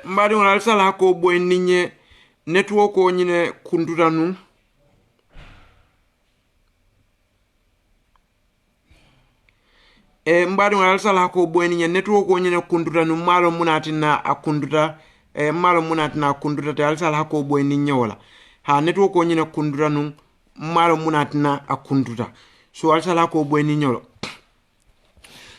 mbadi wala sala ko boy ninye network ko nyine kunduranu mbadi wala sala ko boy ninye network ko nyine kunduranu malo munatina akunduta malo munatina akunduta te al sala ko boy ninye wala ha network ko nyine kunduranu malo munatina akunduta so al sala ko boy ninye wala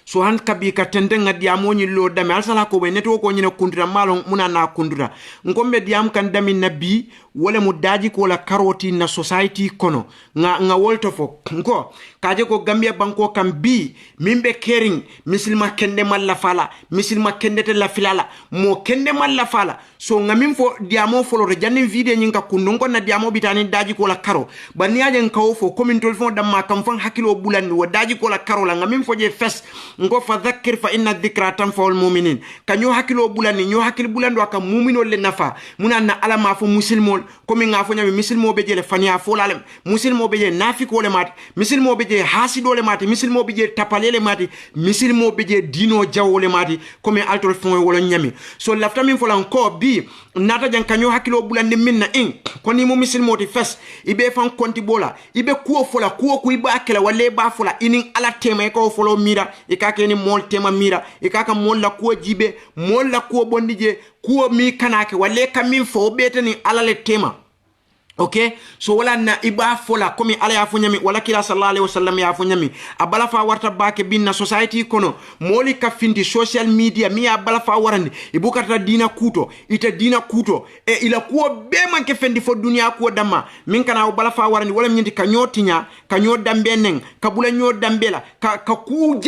so han kabi ka tendenga diamo nyi lo dame al sala ko be netwo ko nyina kundura malo muna na kundura ngombe diam kan dami nabi wala mu daji ko la karoti na society kono nga wolto fo ngo kaje ko gambia banko kam bi mimbe kering misilma kende malla fala misilma kende te la filala mo kende malla fala so ngamin fo diamo fo lo janni video nyinga kundu ko na diamo bitani daji ko la karo baniaje nkaw fo komin tol fo damma kam fan hakilo bulandi wo daji ko la karo la ngamin fo je fes ngo fa dhakkir fa inna dhikra tanfa'ul mu'minin kanyo hakilo bulani nyo hakil bulando aka mu'mino le nafa muna na alama fo muslimo komi ngafo nyami muslimo be jele fania fo lalem muslimo be je nafiko le mati muslimo be je hasido le mati muslimo be je tapale le mati muslimo be je dino jawo le mati komi altol fon wolo nyami so lafta min fo lan ko bi nata jan kanyo hakilo bulande minna koni mo muslimo ti fes ibe fan konti bola ibe kuo fola kuo ku iba akela wale ba fola inin ala tema ko folo mira ikake ni mol tema mira ikaka mol la kuo jibe mol la kuo bondije kuo mi kanake wale kamin fo betani ala le tema okay so wala na iba fola komi ala ya funyami wala kila sallallahu alaihi wasallam ya funyami abala fa warta bake binna society kono moli ka findi social media mi abala fa warandi ibukata dina kuto ita dina kuto ila kuo be manke fendi fo dunia kuo dama min kana abala fa warandi wala nyindi kanyotinya kanyo dambe nen kabula nyo dambela ka ku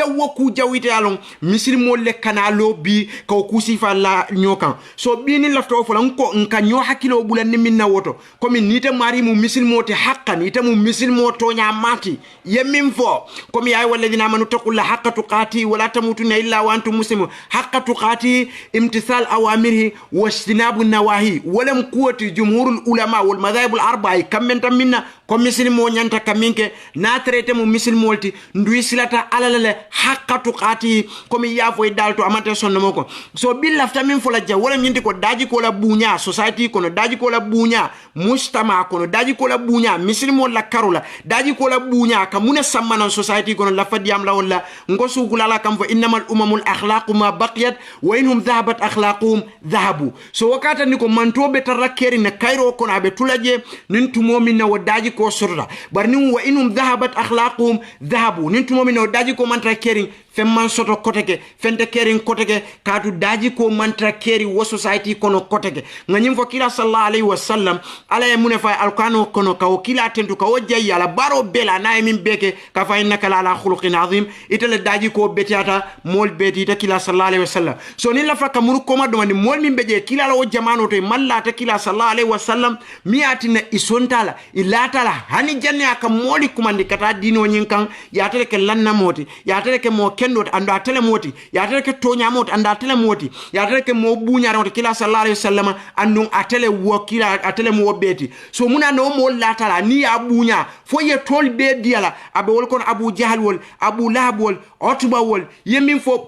jawite alon misiri molle kana lobi ka ku sifa la nyokan so bini lafto fola nko nkanyo hakilo bulani minna woto komi ite mari mu misilmo te haqqan ite mu misilmo to nyamati yemin fo komi ay walladina amanu taqulla haqqa tuqati wala tamutunna illa wa antum muslimun haqqa tuqati imtithal awamirihi wastinabu nawahi walam quwati jumhurul ulama wal madhahib al arba'a kam men tam minna ko misilmo nyanta kaminke na traité mu misilmolti ndui silata alalale haqqa tuqati komi yafo dalto amate sonno moko so billafta min fo la ja wala nyindi ko daji ko la bunya society kono daji ko la bunya mustama kono daji ko la bunya misilmo la karola daji ko la bunya ka muna samana society kono la fadiyam la wala ngosu gulala kam fa innamal umamul akhlaqu ma baqiyat wa inhum dhahabat akhlaquhum dhahabu so wakata niko mantobe tarakeri na kairo kono abe tulaje nin tumomi na wadaji ko sorra barni wa inhum dhahabat akhlaquhum dhahabu nin tumomi na wadaji ko mantra keri femman soto koteke fente kerin koteke kadu daji ko mantra keri wo society kono koteke nganyim fo kila sallallahu alaihi wasallam ala ya munefa alkano kono ka kila tentu ka wajja ala baro bela na min beke ka fa innaka la ala khuluqin azim itale daji ko betiata mol beti ta kila sallallahu alaihi wasallam so ni la faka muru ko maddo ni mol min beje kila la o jamano to malla ta kila sallallahu alaihi wasallam miatina isontala ilatala hani janne aka moli kumandi kata dino nyinkan ya tele ke lanna moti ya tele ke mo kendo ando atele moti ya tele ke tonya moti ando atele moti ya tele ke mo bunya ron kila sallallahu alaihi wasallam ando atele wo kila atele mo beti so muna no mo latala ni abunya fo ye tol be diala abe wol kon abu jahal wol abu lahab wol otba wol yemin fo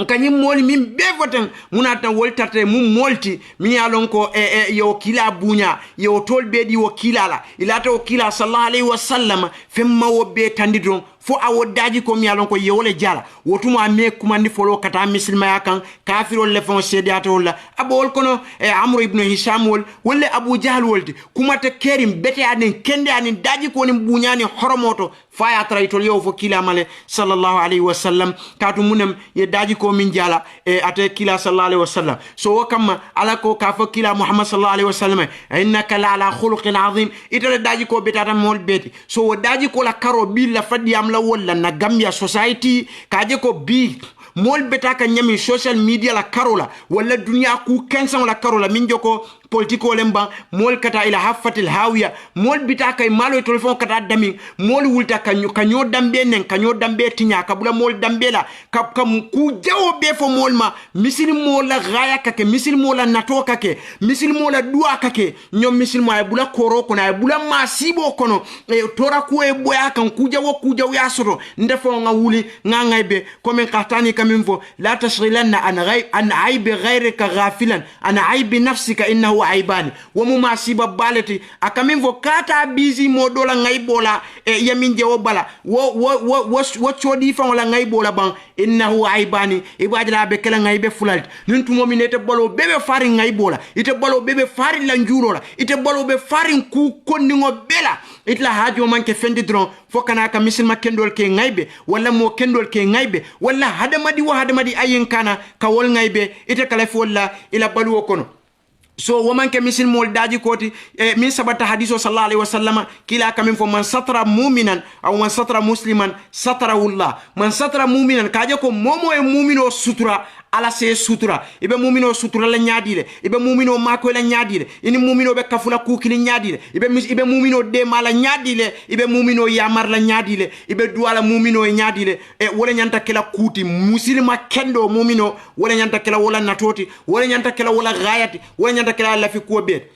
kanyim moli min bevoten munata wol tarte mum molti mi yalon ko yo kila bunya yo tol be di wo kila la ilata wo kila sallallahu alaihi wasallam femma wo be tandidon fo awo daji ko mi yalon ko yewole jala wotuma me kumandi folo kata misilma yakan kafirol le fon sediato wala abol kono amru ibn hisham wol wala abu jahl wolti kumata kerim bete anen kende anen daji ko ni bunyani horomoto faya traitol yo fo kila male sallallahu alaihi wasallam katu munem ye daji ko min jala ate kila sallallahu alaihi wasallam so wakama ala ko ka fo kila muhammad sallallahu alaihi wasallam innaka la ala khuluqin azim itale daji ko betata mol beti so daji ko la karo bil la fadiyam la wala na Gambia society kaje ko bi mol beta ka nyami social media la karola wala dunia ku kensan la karola min joko politiko lemba mol kata ila haffatil hawiya mol bita kay malo telefon kata dami mol wulta kanyo dambe nen kanyo dambe tinya kabula mol dambe la kam ku jawo be fo mol ma misil mola gaya kake misil mola nato kake misil mola dua kake nyom misil mo ay bula koro kono ay bula masibo kono e tora ku e boya kan ku jawo ya soto ndefo nga wuli nga ngaybe comme katani kamimfo la tashghilanna an aibi ghayrika ghafilan ana aibi nafsika innahu aibani womu masiba baleti akamimfo kata busy modola ngaybola e yaminje wo bala wo chodi fa wala ngaybola ban innahu aibani ibadila be kala ngaybe fulal nuntu mominete bolo bebe fari ngaybola ite bolo bebe fari la njurola ite bolo be fari ku konningo bela itla hajo manke fendi dron fokana ka misil makendol ke ngaybe wala mo kendol ke ngaybe wala hadamadi ayin kana ka wol ngaybe ite kala folla ila balu kono so woman ke misil mol daji koti min sabata hadiso sallallahu alaihi wasallam kila kamin fo man satara mu'minan aw man satara musliman satarahullah man satara mu'minan kaje ko momo e mu'mino sutura ala se sutura ibe mu'mino sutura la nyaadile ibe mu'mino mako la nyaadile ini mu'mino be kafula kukili nyaadile ibe mu'mino de mala nyaadile ibe mu'mino yamar la nyaadile ibe duala mu'mino e nyaadile e wala nyanta kala kuti muslima kendo mu'mino wala nyanta kala wala natoti wala nyanta kala wala gayati wala nyanta kala la fi ko bet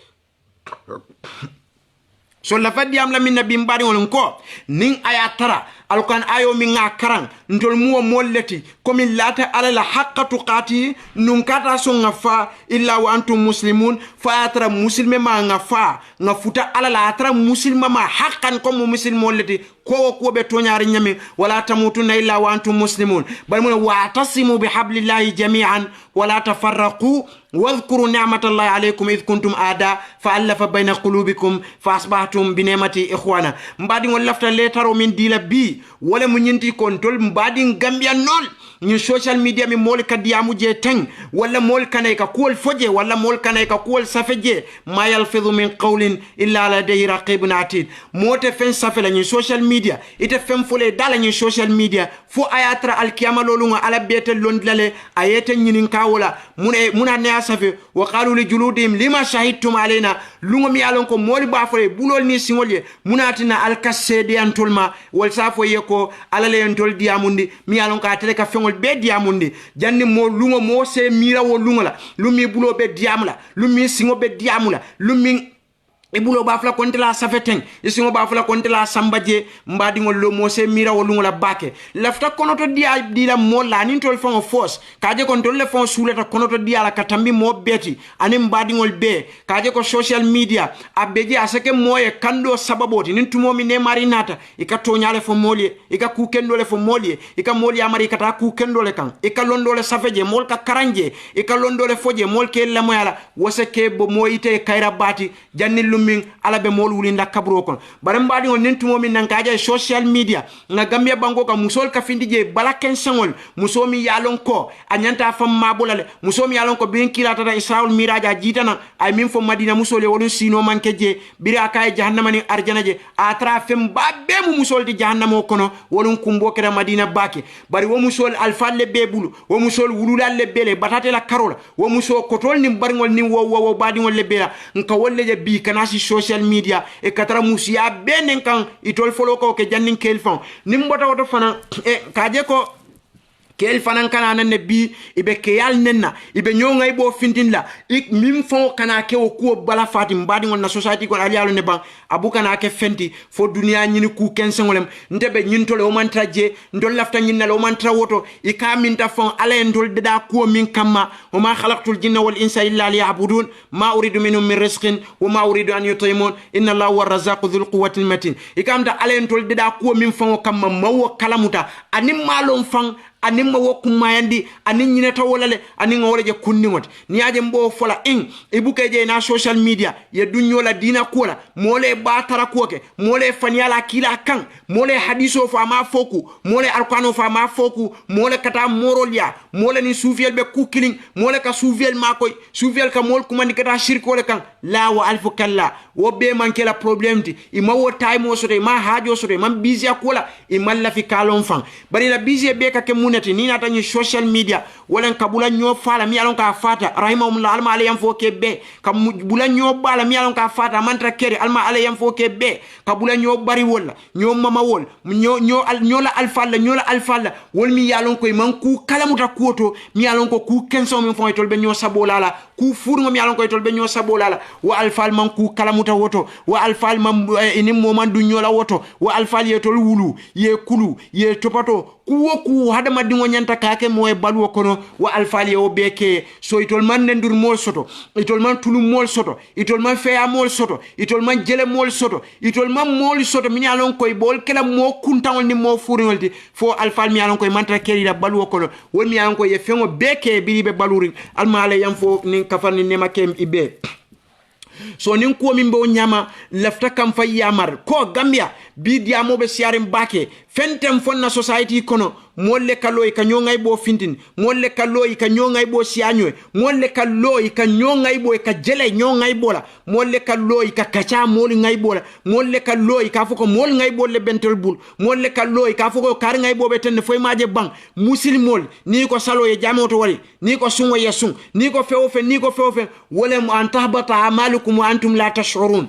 so la fadi am la min nabi mbari won ko nin ayatara alquran ayo min ngakarang ndol muwo molleti komi lata ala la haqqa tuqati nun kata so ngafa illa wa antum muslimun fa atra muslime ma ngafa ngafuta ala la atra muslima ma haqqan comme muslim molleti ko be toñari nyame wala tamutunna illa wa antum muslimun bal mun wa tasimu bihablillahi jami'an wala tafarraqu واذكروا نعمة الله عليكم إذ كنتم أعداء فألف بين قلوبكم فأصبحتم بنعمتي إخوانا مبادين ولفت ليترو من ديلا بي ولا من ينتي كنتول مبادين غامبيا نول ni social media mi mol ka diamu je teng wala mol kanay ka kol foje wala mol kanay ka kol safeje ma yalfizu min qawlin illa ladayhi raqibun atid mote fen safela ni social media ite fen fole dala ni social media fo ayatra alkiyama lolunga ala betel londlale ayete nyinin kawala muna ne asafe wa qalu li juludihim lima shahidtum alaina lungo mi alon ko moli ba fole bulol ni singolye munatina alkasede antolma wal safo yeko alale entol diamundi mi alon ka tele ka fengol be diamundi janni mo lungo mo se mira wo lungo la lumi bulo be diamula lumi singo be diamula lumi ibulo ba fla konte la safeteng isingo ba fla konte la sambaje mbadi ngol lo mo se mira wo lungo la bake lafta konoto dia la mo la ni tol fon force kaje kon tol le fon suleta konoto dia la katambi mo beti ani mbadi ngol be kaje ko social media abeje asake moye kando sababoti nin tumo mi ne marinata ikato nyale fo molie ikaku kendole fo molie ikamoli amari kata ku kendole kan ikalondole safeje mol ka karanje ikalondole foje mol ke la moyala woseke bo moyite kayra bati janni min ala be mol wulinda kabro kon bare mbadi on nentumo min nan kaaje social media na gambia bango ka musol ka findije balaken sangol musomi yalon ko anyanta fam mabulale musomi yalon ko bin kirata da israel miraja jitana ay min fo madina musole wolun sino mankeje biri akay jahannama ni arjana je atra fem babbe mu musol di jahannama kono wolun kumbo kera madina bake bari wo musol alfalle bebulu wo musol wululalle bele batate la karola wo muso kotol ni barngol ni wo badi ngol le bela nka wolle je bi kana social media e katara musia benen kan itol folo ko ke jannin kelfon nimbota woto fana e kaje ko kel fanan kana nan ne bi ibe ke yal nenna ibe nyonga ibo findinla ik mim fon kana ke o ku bala fatim badi ngol na society ko ali yalo ne ban abu kana ke fenti fo dunia nyini ku kensengolem ndebe nyintole o mantra je ndol lafta nyinnal o mantra woto ikaminta fon ale ndol deda ku min kamma o ma khalaqtul jinna wal insa illa liya'budun ma uridu minhum min rizqin wa ma uridu an yut'imun inna allaha huwa ar-razzaqu dhul quwwati al-matin ikamta ale ndol deda ku min fon kamma mawo kalamuta anim malon fon anin ma wokum mayandi anin nyinata wolale anin ngore je kunni ngot niaje mbo fola ibuke je na social media ye dunyola dina kola mole batara koke mole fanyala kila kan mole hadiso fa ma foku mole alquran fa ma foku mole kata morolia mole ni sufiel be kukiling mole ka sufiel makoy sufiel ka mol kumandi kata shirko le kan la wa alfu kalla wo be man kela problem ti ima wo time wo soto ima hajo soto ima busy akola ima la fi kalon fan bari la busy be ka ke munati ni nata ni social media wala kabula nyo fala mi alon ka fata rahimahumullah alma alayam fo ke be kam bula nyo bala mi alon ka fata mantra kere alma alayam fo ke be kabula nyo bari wala nyo mama wol nyo la alfalla wol mi yalon ko man ku kalamuta kuoto mi yalon ko ku kenso mi fo tol be nyo sabolala ku furgo mi yalon ko tol be nyo sabolala wa alfal man ku kalamuta woto wa alfal man ini moman du nyola woto wa alfal ye tol wulu ye kulu ye topato ku hadama dingo nyanta kake moy balu kono wa alfal ye obeke so itol man nendur mol soto itol man tulu mol soto itol man feya mol soto itol man jele mol soto itol man mol soto mi yalon ko bol kala mo kuntawol ni mo furingolti fo alfal mi yalon ko mantra keri da balu kono wol mi yalon ko ye fengo beke biribe baluri almale yam fo nin kafani nema kem ibe so nin ko min bo nyama lafta kam fa yamar ko Gambia bi diamo be siarim bake fentem fonna society kono molle kaloy ka nyongay bo fintin molle kaloy ka nyongay bo sianyo molle kaloy ka nyongay bo ka jele nyongay bola molle kaloy ka kacha mol ngay bola molle kaloy ka fuko mol ngay bolle bentel bul molle kaloy ka fuko kar ngay bo be ten foy maje bang muslimol ni ko salo ye jamoto wali ni ko sungo yesun ni ko feofe wala mu antahbata amalukum wa antum la tash'urun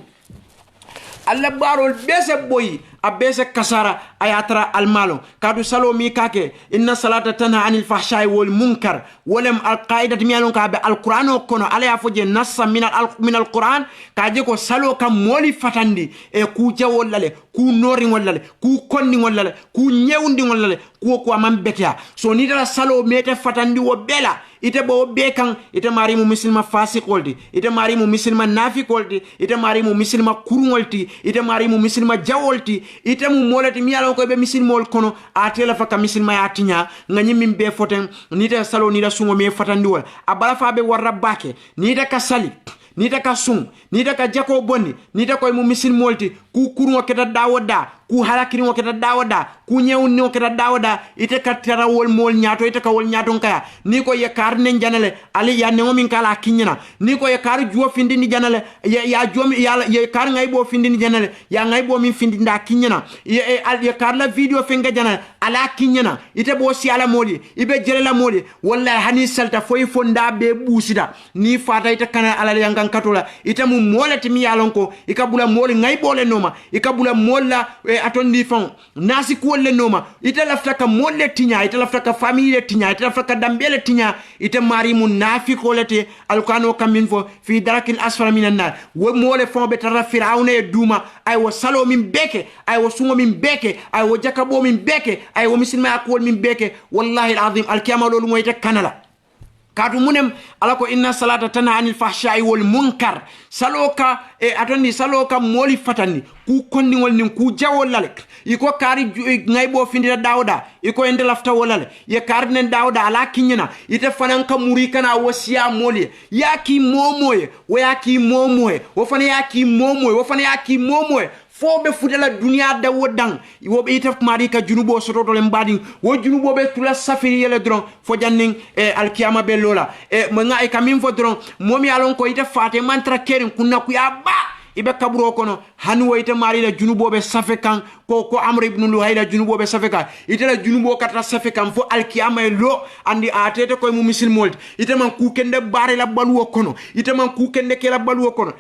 alla barol bese boy abese kasara ayatra almalo kadu salo mi kake inna salata tanha anil fahsha'i wal munkar walam alqaidat miyalon ka be alquran kono ala ya foje nassa min alquran kaje ko salo kam moli fatandi e ku jawolale ku nori wallale ku konni wallale ku nyewndi wallale ko amam betia so ni dara salo mete fatandi wo bela ite bo be kan ite mari mu muslima fasiqoldi ite mari mu muslima nafiqoldi ite mari mu muslima kurungolti ite mari mu muslima jawolti ite mu molati mi yalon ko be muslimol kono atela fa ka muslima ya tinya ngani min be foten ni te salo ni da sungo me fatandi wol abala fa be warra bake ni da ka sali ni da ka sun ni da ka jako bonni ni da koy mu muslimolti ku kurungo keta dawoda ku halakiri mo keta dawoda ku nyewni mo keta dawoda ite ka tarawol mol nyaato ite ka wol nyaaton kaya ni ko ye karne janale ali ya ne min kala kinyina ni ko ye kar juo findi ni janale ya jomi ya ye kar ngay bo findi ni janale ya ngay bo min findi nda kinyina ye kar la video fenga janale ala kinyina ite bo si ala moli ibe jere la moli wallahi hani salta foy fonda be busida ni fata ite kana ala yangan katola ite mu molati mi yalon ko ikabula moli ngay bole noma ikabula molla atondi fon nasi ko le noma ite lafta ka molle tinya ite lafta ka famille tinya ite lafta ka dambele tinya ite mari munafiqo lete alqano kamin fo fi darakil asfala minan nar wo mole fon be tara firawna e duma ay wo salo min beke ay wo sungo min beke ay wo jakabo min beke ay wo misilma akol min beke wallahi alazim alkiyama lolu moyte kanala kadu munem alako inna salata tanha anil fahsha'i wal munkar saloka atondi saloka moli fatani ku konni wol nin ku jawol lalek iko kari ngaybo findira dawda iko ende lafta wolale ye karnen dawda ala kinyina ite fanan ka muri kana wasiya moli yaki momoye wo yaki momoye wo fana yaki momoye wo fana yaki momoye fobe fudela dunia da wodang wo be itaf mari ka junubo soto to lembading wo junubo be tula safiri yele dron fo janning alkiyama be lola mo nga e kamin fo dron momi alon ko ite fate mantra kerin kunna ku ya ba ibe kaburo kono hanu wo ite mari la junubo be safekan ko amr ibn luhay la junubo be safekan ite la junubo kata safekan fo alkiyama lo andi atete ko mu misil molti ite man ku kende bare la balu kono ite man ku kende ke la balu kono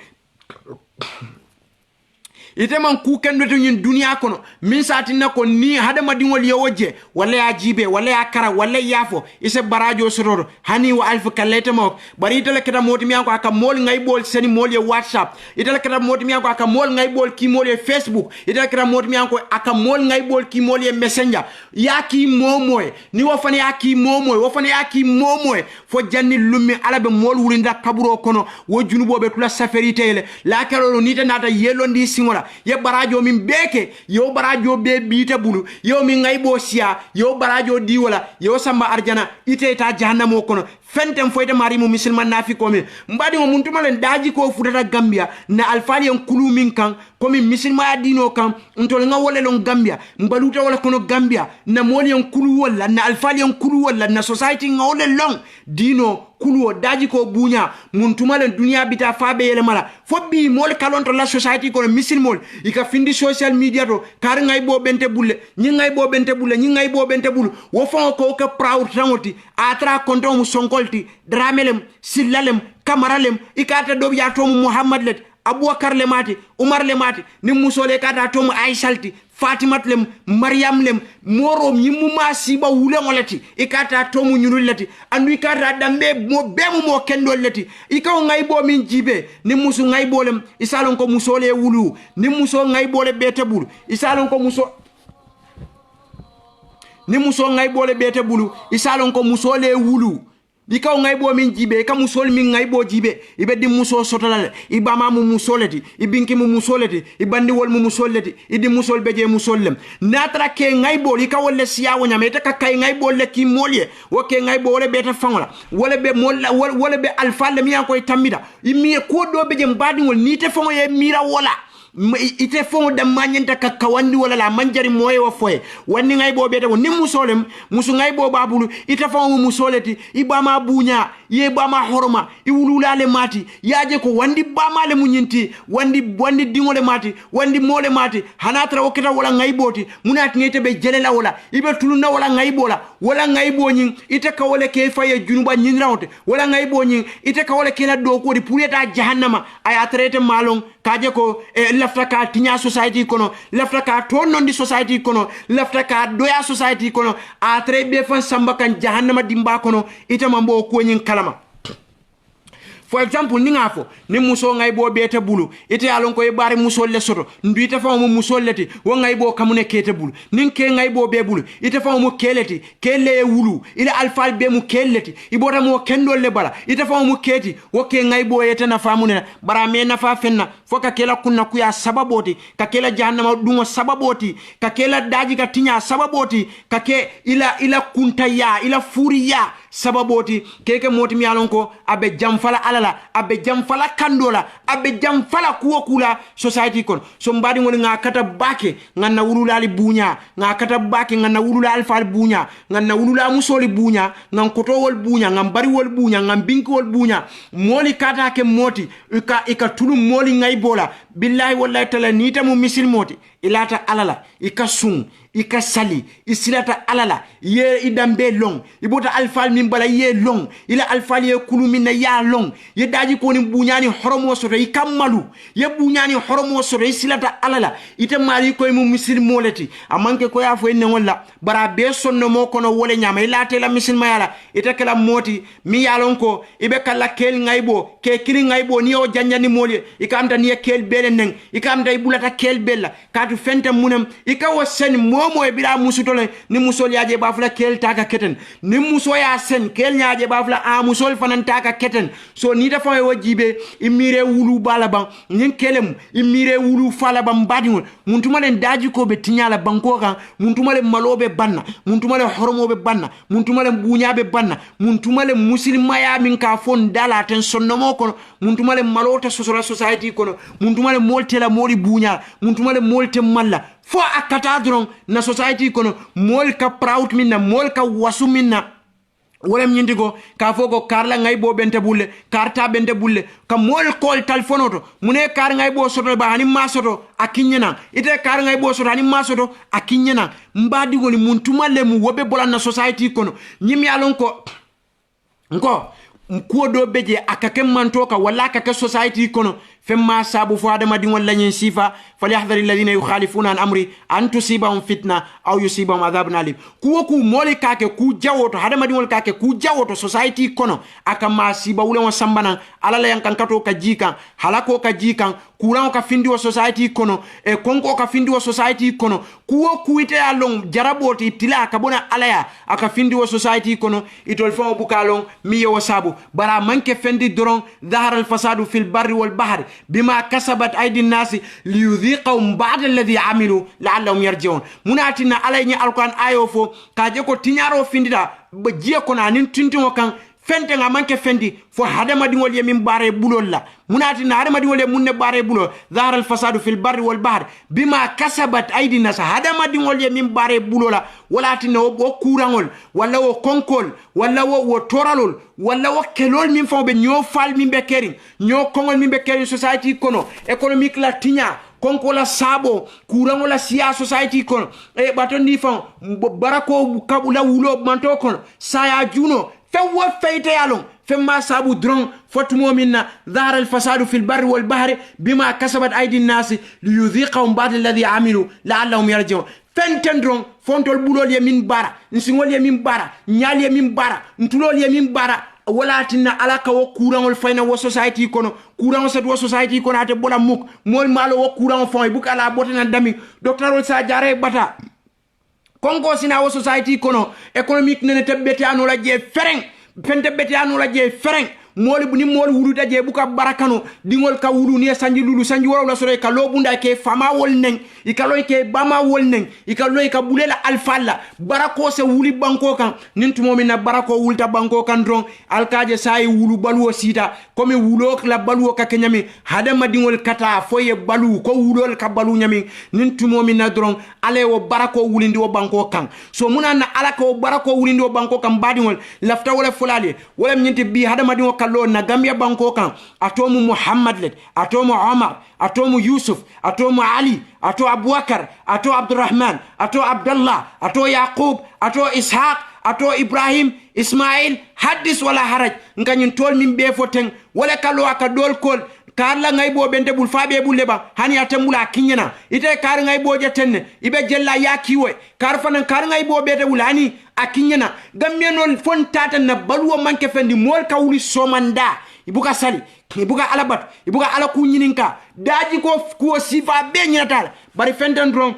ite man ku kendo to nyin dunia kono min satina ko ni hada madingol yewoje wala ya jibe wala ya kara wala yafo ise barajo sororo hani wa alf kalete mo bari ite lekata moti mi anko aka mol ngay bol seni mol ye whatsapp ite lekata moti mi anko aka mol ngay bol ki mol ye facebook ite lekata moti mi anko aka mol ngay bol ki mol ye messenger yaki momoy ni wo fane yaki momoy wo fane yaki momoy fo janni lummi alabe mol wurinda kaburo kono wo junubobe tula safari tele la kalo ni ta nata yelondi singola ye barajo min beke yo barajo be bita bulu yo min ngay bo sia yo barajo di wala yo samba arjana ite ta jahannamo kono fentem foyta mari mu musulman nafiko mi mbadi mo muntuma len daji ko futata Gambia na alfali en kulu min kan komi musulman dino kan ntol nga wole lon Gambia mbaluta wala kono Gambia na moli en kulu wala na alfali en kulu wala na society nga wole long dino kuluo daji ko bunya mun tumalen dunia bita fabe yele mala fobbi mol kalonto la society ko misil mol ika findi social media to kar ngay bo bente bulle ñi ngay bo bente bulle ñi ngay bo bente bulu wo fon ko ka proud tangoti atra konto mu sonkolti dramelem sillalem kamaralem ikata do ya to muhammad let abubakar le mati umar le mati ni musole kata to mu aishalti fatimat lem maryam lem morom ñimmu ma siba wule ngolati ikata to mu ñunul lati andu ikata dambe mo bemu mo kendol lati ikaw ngay bo min jibe ni musu ngay bolem isalon ko musole wulu ni muso ngay bole bete bulu isalon ko muso ni muso ngay bole bete bulu isalon ko musole wulu dikaw ngay bo min jibe ka musol min ngay bo jibe ibe di muso sotolale ibama mu musoleti ibinki mu musoleti ibandi wol mu musoleti idi musol beje musollem natra ke ngay bo li ka wolle siya wonya meta ka kay ngay bo le ki molye wo ke ngay bo wole beta fangola wole be molla wole be alfa le mi an koy tamida imi ko do beje mbadi wol ni te fango ye mira wola ite fo da manyenta ka kawandi wala la manjari moye wa foye wani ngay bo beta ni musolem musu ngay bo babulu ite fo mu musoleti ibama bunya ye bama horoma iwululale mati yaje ko wandi bama le munyinti wandi dingole mati wandi mole mati hanatra wakita wala ngay boti munati ngete be jelela wala ibe tuluna wala ngay bola wala ngay bo nyin ite ka wala ke faye junuba nyin rawte wala ngay bo nyin ite ka wala kila do ko di pureta jahannama aya trete malong kaje ko lafta ka tinya society kono lafta ka to nondi society kono lafta ka doya society kono a tre be fan samba kan jahannama dimba kono ite mambo ko nyin kalama. For example ni ngafo ni muso ngay bo bete bulu ite alon ko e bari muso le soto nduite fa mo muso leti wo ngay bo kamune kete bulu nin ke ngay bo be bulu ite fa mo keleti kele wulu ila alfal be mu keleti ibota mo kendo le bala ite fa mo keti wo ke ngay bo yete na famune bara me na fa fenna foka kela kunna kuya sababoti ka kela jahannama dungo sababoti ka kela daji ka tinya sababoti ka ke ila kunta ya ila furi ya sababoti keke moti mi alon ko abe jamfala alala abe jamfala kandola abe jamfala kuwo kula society kon so mbadi ngol nga kata bake nganna wulula ali bunya nga kata bake nganna wulula alfal bunya nganna wulula musoli bunya ngan koto wol bunya ngam bari wol bunya ngam binki wol bunya moli kata ke moti ika tulu moli ngay bola billahi wallahi tala nita mu misil moti ilata alala ikasun ika sali isilata alala ye idambe long ibota alfal min bala ye long ila alfal ye kulu min ya long ye daji ko ni bunyani horomo soto ikamalu ye bunyani horomo soto isilata alala ite mari ko mu misil moleti amanke ko ya fo en wala bara be sonno mo kono wole nyama ilata la misil mayala ite kala moti mi yalon ko ibe kala kel ngaybo ke kiri ngaybo ni o janjani molye ikamta ni kel bele neng ikamta ibulata kel bella katu fente munem ikawo sen momo e bila musutole ni musol yaje bafla kel taka keten ni muso ya sen kel nyaaje bafla a musol fanan taka keten so ni dafa wajibe imire wulu balaban nyin kelem imire wulu falaban badingol muntuma len daji ko be tinyala banko kan muntuma len malobe banna muntuma len horomobe banna muntuma len bunyaabe banna muntuma len muslima ya min ka fon dala ten sonnomo kono muntuma len malota society kono muntuma len moltela moli bunya muntuma len molte malla fo akata dron na society kono mol ka proud minna mol ka wasu minna wolem nyindigo ka fogo karla ngay bo bente bulle karta bente bulle ka mol kol telefono to mune kar ngay bo soto ba hani masoto akinyena ite kar ngay bo soto hani masoto akinyena mbadi goni muntuma le mu wobe bolan na society kono nyimi alon ko nko mkuo do beje akake mantoka wala akake society kono فما سابوا فادما دين ولا ينسيفا فليحذر الذين يخالفون عن امري ان تصيبهم فتنه او يصيبهم عذاب اليم كوكو مولي كاكه كو جاوتو هادما دين ول كاكه كو جاوتو سوسايتي كونو اكما سيبا ولو سامبانا على لا ينكانكاتو كاجيكان halako kajikan kuran ka findi wa society kono e konko ka findi wa society kono kuwo kuite along jaraboti tila kabona alaya aka findi wa society kono itol fo bukalong miyo wasabu bara manke fendi doron dhahara al fasadu fil barri wal bahri بما كسبت أيدي الناس ليذيقهم بعد الذي عملوا لعلهم يرجعون مناتنا على ني القرآن آيو فو كاجيكو تنيارو فينديدا بجيه كنا نين تنتو كان fente nga manke fendi fo hadama dingol ye min bare bulol la munati na hadama dingol ye munne bare bulol zahara al fasadu fil barri wal bahr bima kasabat aidi nas hadama dingol ye min bare bulola walati no o kurangol walla o konkol walla o toralol walla o kelol min fawbe ño fal min be kering ño kongol min be kering society kono economique la tinya konko la sabo kurango la siya society kono e baton ni fan barako kabula wulo manto kono saya juno fe wo feyte yalon fe ma sabu dron fotumo minna dhahara al fasadu fil barri wal bahri bima kasabat aidi an-nas liyudhiqahum ba'd alladhi amilu la'allahum yarji'un fenten dron fontol bulol ye min bara nsingol ye min bara nyal ye min bara ntulol ye min bara wala tinna alaka wo kurangol fayna wo society kono kurangol set wo society kono ate bola muk mol malo wo kurangol fay bu kala botana dami docteur sa jare bata kongo sina wo society kono economique nene tebeti anu la je fereng fente beti anu la je fereng moli bu ni moli wulu daje bu ka barakano dingol ka wulu ni sanji lulu sanji wala la sore ka lobunda ke fama wol neng ikaloy ke bama wol neng ikaloy ka bulela alfalla barako se wuli banko kan nintu momi na barako wulta banko kan dron alkaje sai wulu baluo sita comme wulo la baluo ka kenyami hadama dingol kata foye balu ko wulol ka balu nyami nintu momi na dron ale wo barako wulindi wo banko kan so muna na alaka wo barako wulindi wo banko kan badingol lafta wala fulali wala nyinti bi hadama dingol kallo na Gambia banko kan atomu Muhammad let atomu Omar atomu Yusuf atomu Ali ato Abubakar ato Abdurrahman ato Abdullah ato Yaqub ato Ishaq ato Ibrahim Ismail hadis wala haraj nganyun tol min be foten wala kallo aka dol kol karla ngay bo bente bul fabe bul leba hani atembula kinyana ite kar ngay bo jetenne ibe jella yakiwe kar fanan kar ngay bo bete bul hani akinyana gammenol fon tata na balwo manke fendi mol kawli somanda ibuka sali ibuka alabat ibuka ala kunyininka daji ko sifa be nyata bari fenden dron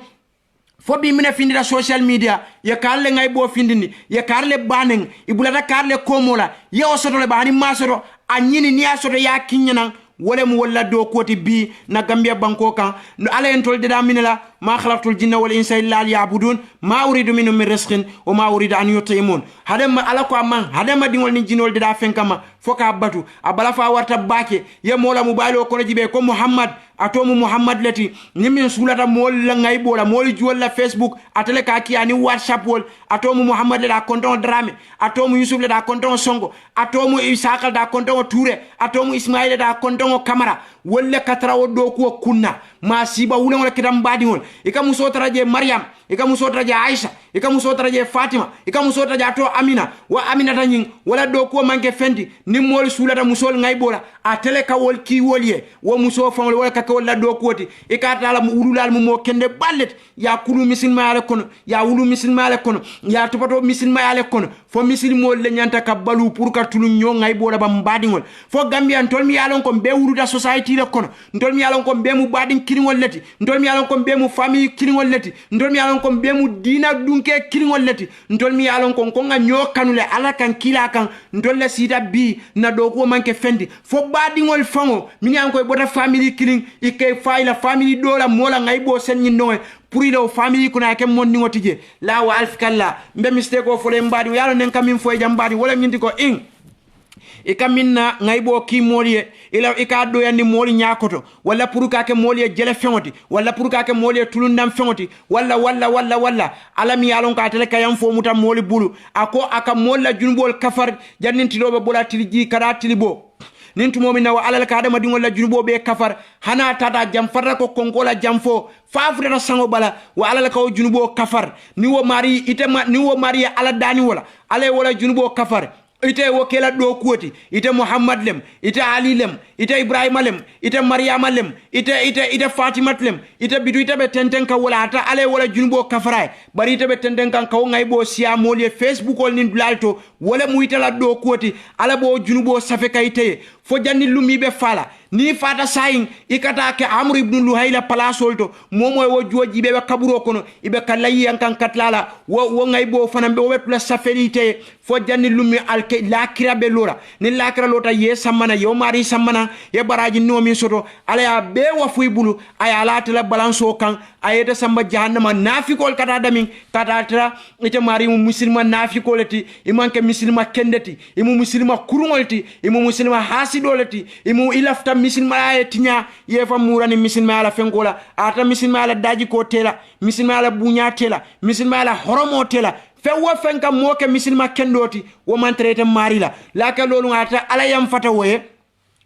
fobi mina findira social media ya karle ngay bo findini ya karle baneng ibulata karle komola ya osoto le bani masoro anyini ni asoto ya kinyana wala mu wala do koti bi na Gambia banko kan no ala en tol deda minela ma khalaqtul jinna wal insa illa liya'budun ma uridu minhum min rizqin wa ma uridu an yut'imun hadama ala ko man hadama dingol ni jinol deda fenkama foka batu abala fa warta bake ye mola mu balo ko jibe ko Muhammad atomu Muhammad lati nimin sulata mol la ngay bola mol juwol la Facebook atele ka kiani WhatsApp wol atomu Muhammad la konton drame atomu Yusuf la konton songo atomu Isaka da konton Touré atomu Ismail da konton Kamara wolle katara wo do ko kunna ma siba wulen wala kitam badi wol ika muso taraje Maryam ika muso taraje Aisha ika muso taraje Fatima ika muso taraje to Amina wa Amina tanyin wala do ko manke fendi ni mol sulata musol ngay bola atele ka wol ki wolye wo muso fam wala ka wala do koti ika tala mu ululal mu mo kende ballet ya kulu misilma ale kono ya wulu misilma ale kono ya topato misilma ale kono fo misilmo le nyanta ka balu pour ka tulu nyo ngay bola ba mbadi ngol fo Gambian tol mi yalon ko be wuluda society le kono ndol mi yalon ko be mu badin kilingol leti ndol mi yalon ko be mu family kilingol leti ndol mi yalon ko be mu dina dunke kilingol leti ndol mi yalon ko nga nyo kanule ala kan kila kan ndol la sida bi na do ko manke fendi fo badingol fango mi nyan ko bota family kiling ike fayla family dola mola ngay bo sen nyi noy pour ile family kuna ke mon ni ngotije la wa alf kala mbe mistake o fole mbadi yalo nen kamin fo jambadi wala nyindi ko ing ikaminna ngaybo ki moliye ila ikado yandi moli nyakoto wala puruka ke moliye jele fengoti wala puruka ke moliye tulundam fengoti wala alami yalon ka tele kayam fo muta moli bulu ako aka molla junbol kafar janninti lobe bola tiliji kada tilibo nintu momina wa alal ka dama dingol la junubo be kafar hana tata jam farra ko konkola jam fo fafrata sango bala wa alal ka junubo kafar ni wo mari itema ni wo mari ala dani wala junubo kafar ite wokela do kuoti ite Muhammad lem ite Ali lem ite Ibrahim lem ite Maryam lem ite Fatima lem ite bidu ite be tenten ka wala ata ale wala junbo kafara bari ite be tenten kan ka ngay bo sia molie Facebook ol nin dulalto wala mu ite la do kuoti ala bo junbo safe kayte fo janni lumi be fala ni fata sayin ikata ke Amr ibn Luhayla palasol to momo wo joji be kaburo kono ibe kalayi an kan katlala wo ngay bo fanam be wo la safelite fo janni lumi alke lakira be lora ni lakira lota ye samana yo mari samana ye baraji nomi soto ala ya be wa fuy bulu aya latala balanso kan ayeta samba jahannama nafikol kata damin kata tra ite mari mu muslima nafikolati imanke muslima kendeti imu muslima kurungolti imu muslima hasidolati imu ilafta muslima ayetinya ye fa murani muslima ala fengola ata muslima ala daji ko tela muslima ala bunya tela muslima ala horomo tela fewa fenka moke muslima kendoti wo mantrete marila laka lolu ata ala yam fata woye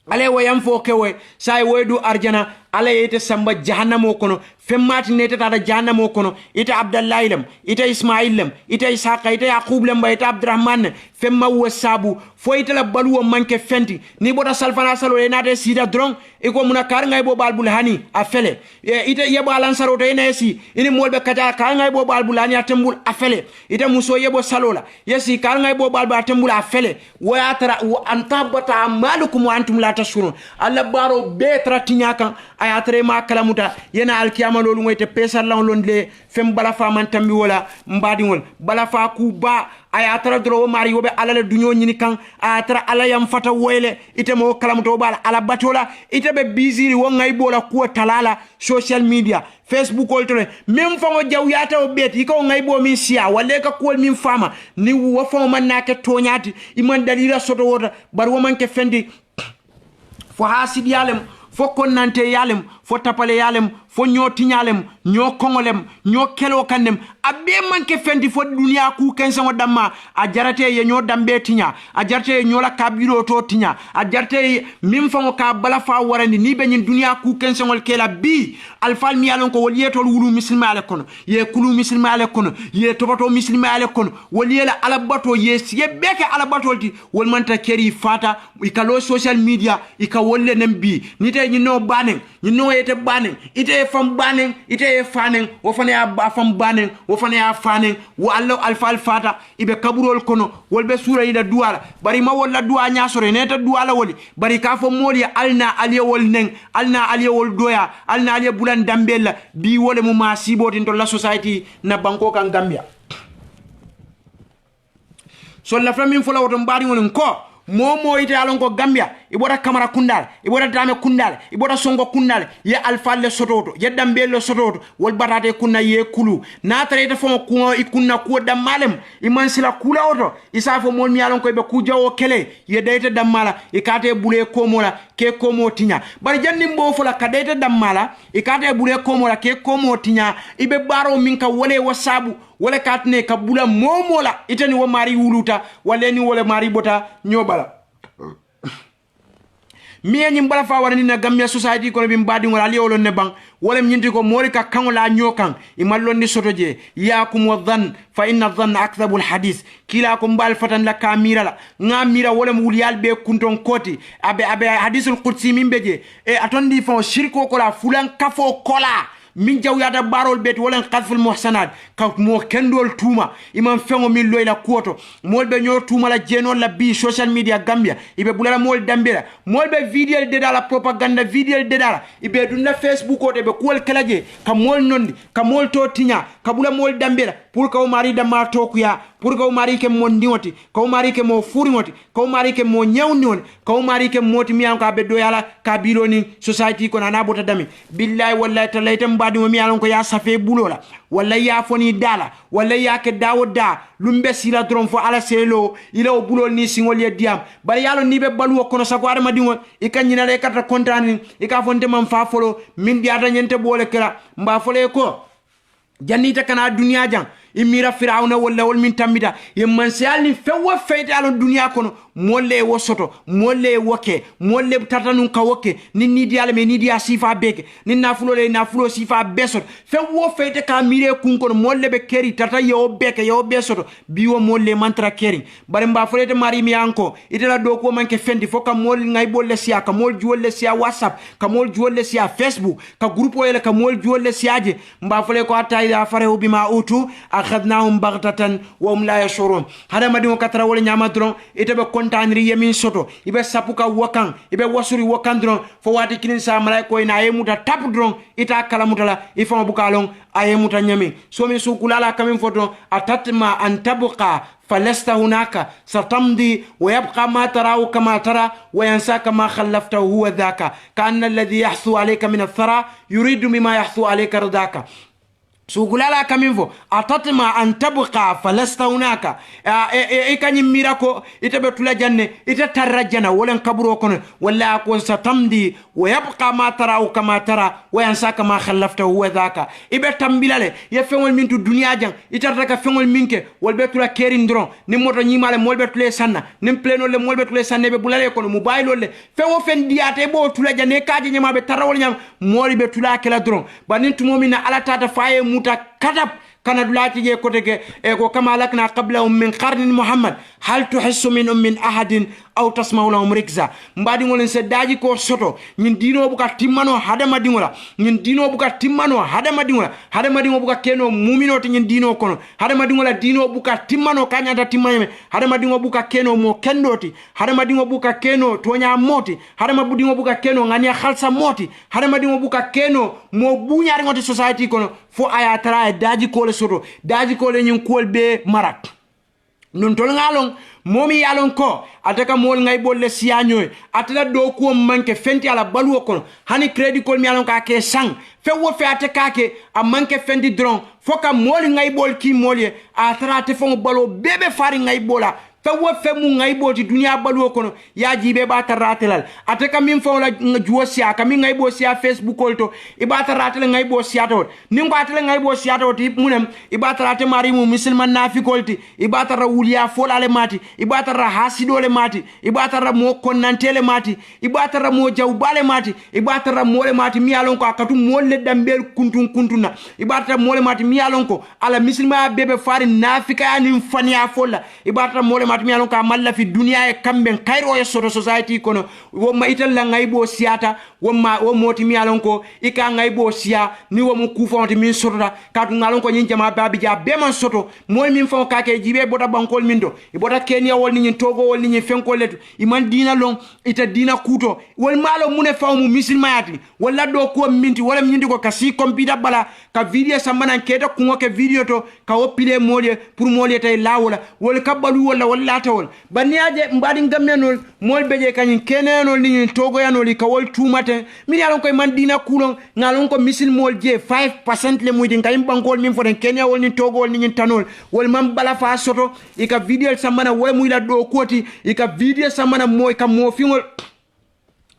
ala wayam fo kewe say woydu arjana ala yete samba jahannamo kono femmati nete tata jahannamo kono ita Abdallah lam ita Ismail lam ita Isaqa ita Yaqub lam ita Abdurrahman femma wasabu fo ita la baluwo manke fenti ni bota salfana salo enate sida drong iko muna kar ngay bo balbul hani afele ita yebo alansaro to enesi ini molbe kata kar ngay bo balbul hani atembul afele ita muso yebo salola yesi kar ngay bo balbul atembul afele wa atara antabata amalukum wa antum la tashurun alla baro betra tinyaka ayatre ma kalamuta yena alkiyama lolu ngoyte pesar lan londe fem bala fa man tambi wala mbadi wol bala fa ku ba ayatra dro mari wobe alale dunyo nyini kan ayatra ala yam fata woyle ite mo kalamuto bala ala batola ite be biziri wo ngay bola ku talala social media Facebook oltone même fango jaw yata o beti ko ngay bo min sia wale ka ko min fama ni wo fango man nake tonyati iman dalila soto wota bar wo man ke fendi fo hasid yalem fo konnante yalem fo tapale yalem fo ñotiñalem ño kongolem ño kelo kandem abbe manke fendi fo dunia ku kensa mo damma a jarate ye ño dambe tiña a jarate ye ñola kabiro to tiña a jarate mim fango ka bala fa warandi ni be ñin dunia ku kensa ngol kela bi alfal mi yalon ko woliyetol wulu muslima ale kono ye kulu muslima ale kono ye tobato muslima ale kono woliyela ala bato ye beke ala batolti wol manta keri fata ikalo social media ika wolle nem bi ni te ñino banen ñino yete banen ite fam banen ite fanen wo fane ya fam banen wo fane ya fanen wo allo alfal fata ibe kaburol kono wolbe sura ida duala bari ma wala duwa nyasore neta duala woli bari ka fo moli alna aliye wol nen alna aliye wol doya alna aliye bulan dambella bi wole mu ma siboti to la society na banko kan Gambia so la flamin fola woto mbari won ko momo ite alon ko Gambia ibora kamara kundal ibora dame kundal ibora songo kundal ye alfalle sototo ye dambelo sototo wol batate kunna ye kulu na tarete fo ko ikunna ko damalem iman sila kula oto isafo mol mi alon ko be kujawo kele ye dayte damala ikate bule komola ke komo tinya bari janni mbo fola kadayte damala ikate bule komola ke komo tinya ibe baro minka wole wasabu wala katne kabula momola itani wo mari wuluta wala ni wala mari bota nyobala miya nyim bala fa warani na Gambia society ko bi mbadi ngol ali wolo ne bang wala nyinti ko mori ka kangola nyokan imallo ni sotoje yakum wadhan fa inna dhanna akdhabu alhadith kila ko mbal fatan la kamira la ngamira wala mul yalbe kunton koti abe hadithul qudsi mimbeje e atondi fa shirko ko la fulan kafo kola min jaw yada barol bet wala qadful muhsanat ka mo kendol tuma imam fengo min loyla koto molbe nyor tuma la jeno la bi social media Gambia ibe bulala mol dambira molbe video de dala propaganda video de dala ibe dunna Facebook o de be kol kalaje ka mol nondi ka mol to tinya ka bula mol dambira pour ka o mari dama to kuya pour ka o mari ke mon ndiwoti ka o mari ke mo furi ngoti ka o mari ke mo nyawni won ka o mari ke moti mi an ka be do yala ka biloni society ko na bota dami billahi wallahi talaytam badi mi alon ko ya safe bulola walla ya foni dala walla ya ke dawoda lumbe sila dron fo ala selo ila o bulol ni singol ye diam bari yalo ni be balu kono sako arma dingo ikanyina le kata kontani ika fonte man fa folo min diata nyente bole kala mba fole ko jannita kana dunya jang imira firawna walla wol min tambita yemman sialni fewo feyte alon dunya kono molle wo soto molle woke molle tatanun ka woke nin ni diala me ni dia sifa beke nin na fulo sifa besot fewo feyte ka mire kun kono molle be keri tata yo beke yo besoto biwo molle mantra keri bare mba folete mari mi anko itela do ko manke fendi foka mol ngay bolle sia ka mol jolle sia WhatsApp ka mol jolle sia Facebook ka groupe ele ka mol jolle siaje mba fole ko atayda farehu bima utu akhadnahum baghtatan wa hum la yashurun hada madingo katara wala nyama dron ite be kontaniri yemin soto ibe sapuka wakan ibe wasuri wakan dron fo wati kilin sa malaiko ina yemuta tap dron ita kala mutala ifama bukalon ayemuta nyami so mi su kulala kamin foto atatma an tabqa فلست هناك ستمضي ويبقى ما تراه كما ترى وينساك ما خلفته هو ذاك كأن الذي يحثو عليك من الثرى يريد بما يحثو عليك رضاك sugulala kaminfo atatma an tabqa falasta hunaka ikany mirako itabe tula janne ita tarajana wala kaburo kono wala ko satamdi wa yabqa ma tara kama tara wa yansaka ma khallafta huwa dhaka ibe tambilale ye fengol mintu dunya jang ita taka fengol minke wolbe tula kerin dron ni moto nyimale molbe tule sanna nim pleno le molbe tule sanne be bulale kono mubaylo le fewo fen diate bo tula janne kaaje nyama be tarawol nyam moli be tula kala dron banin tumomina ala tata faye muta كتب كان دلاتي جي كوتك ايكو كما لكنا قبلهم من قرن محمد هل تحس من احد او تسمع لهم ركزا مبادي ngolin se daji ko soto ñin dino buka timmano hadama dingola ñin dino buka timmano hadama dingo buka keno mumino to ñin dino kono hadama dingola dino buka timmano kanyata timmame hadama dingo buka keno mo kendoti hadama dingo buka keno tonya moti hadama dingo buka keno ngania khalsa moti hadama dingo buka keno mo buñari ngoti society kono fo aya tara daji ko le soto daji ko le ñin kol be marak non tol ngalon momi yalon ko ataka mol ngay bolle sianyoy atala do ko manke fenti ala balu ko hani credit ko mi yalon ka ke sang fe wo fe ataka ke a manke fendi dron foka mol ngay bol ki molye atara te fon balo bebe fari ngay bola fewo femu ngai boti dunia balu kono ya jibe ba taratelal ataka min fo la juwo sia ka min ngai bo sia facebook olto ibata ratel ngai bo sia to ningo atel ngai bo sia to ti munem ibata rate mari mu musulman nafikolti ibata ra wuliya folale mati ibata ra hasidole mati ibata ra mo konnantele mati ibata ra mo jawbale mati ibata ra mole mati mi alon ko akatu molle dambel kuntuna ibata mole mati mi alon ko ala musulma bebe fari nafika ni fania folla ibata mole matmi alon ka malla fi dunya e kamben kayro e soto society kono wo ma italla ngaybo siata wo moti mi alon ko ika ngaybo sia ni wo mu kufonti min sotota katu ngalon ko nyinja ma babi ja be man soto moy min fon ka ke jibe bota bankol min do e bota kenya wol ni togo wol ni fenko letu iman dina long ita dina kuto wol malo mune fawmu misilmayati wala do ko minti wala nyindi ko kasi computer bala ka video samana keda kungo ke video to ka opile molye pour molye tay lawola wol kabalu wala latawol baniaje mbadi ngamenol mol beje kanyin kenenol ni togo yanol ka wol tumate mi yalon koy man dina kulon ngalon ko misil mol je 5% le muydi ngay bankol min foden kenya wol ni togo wol ni tanol wol man bala fa soto e ka video samana way muyla do koti e ka video samana moy ka mo fingol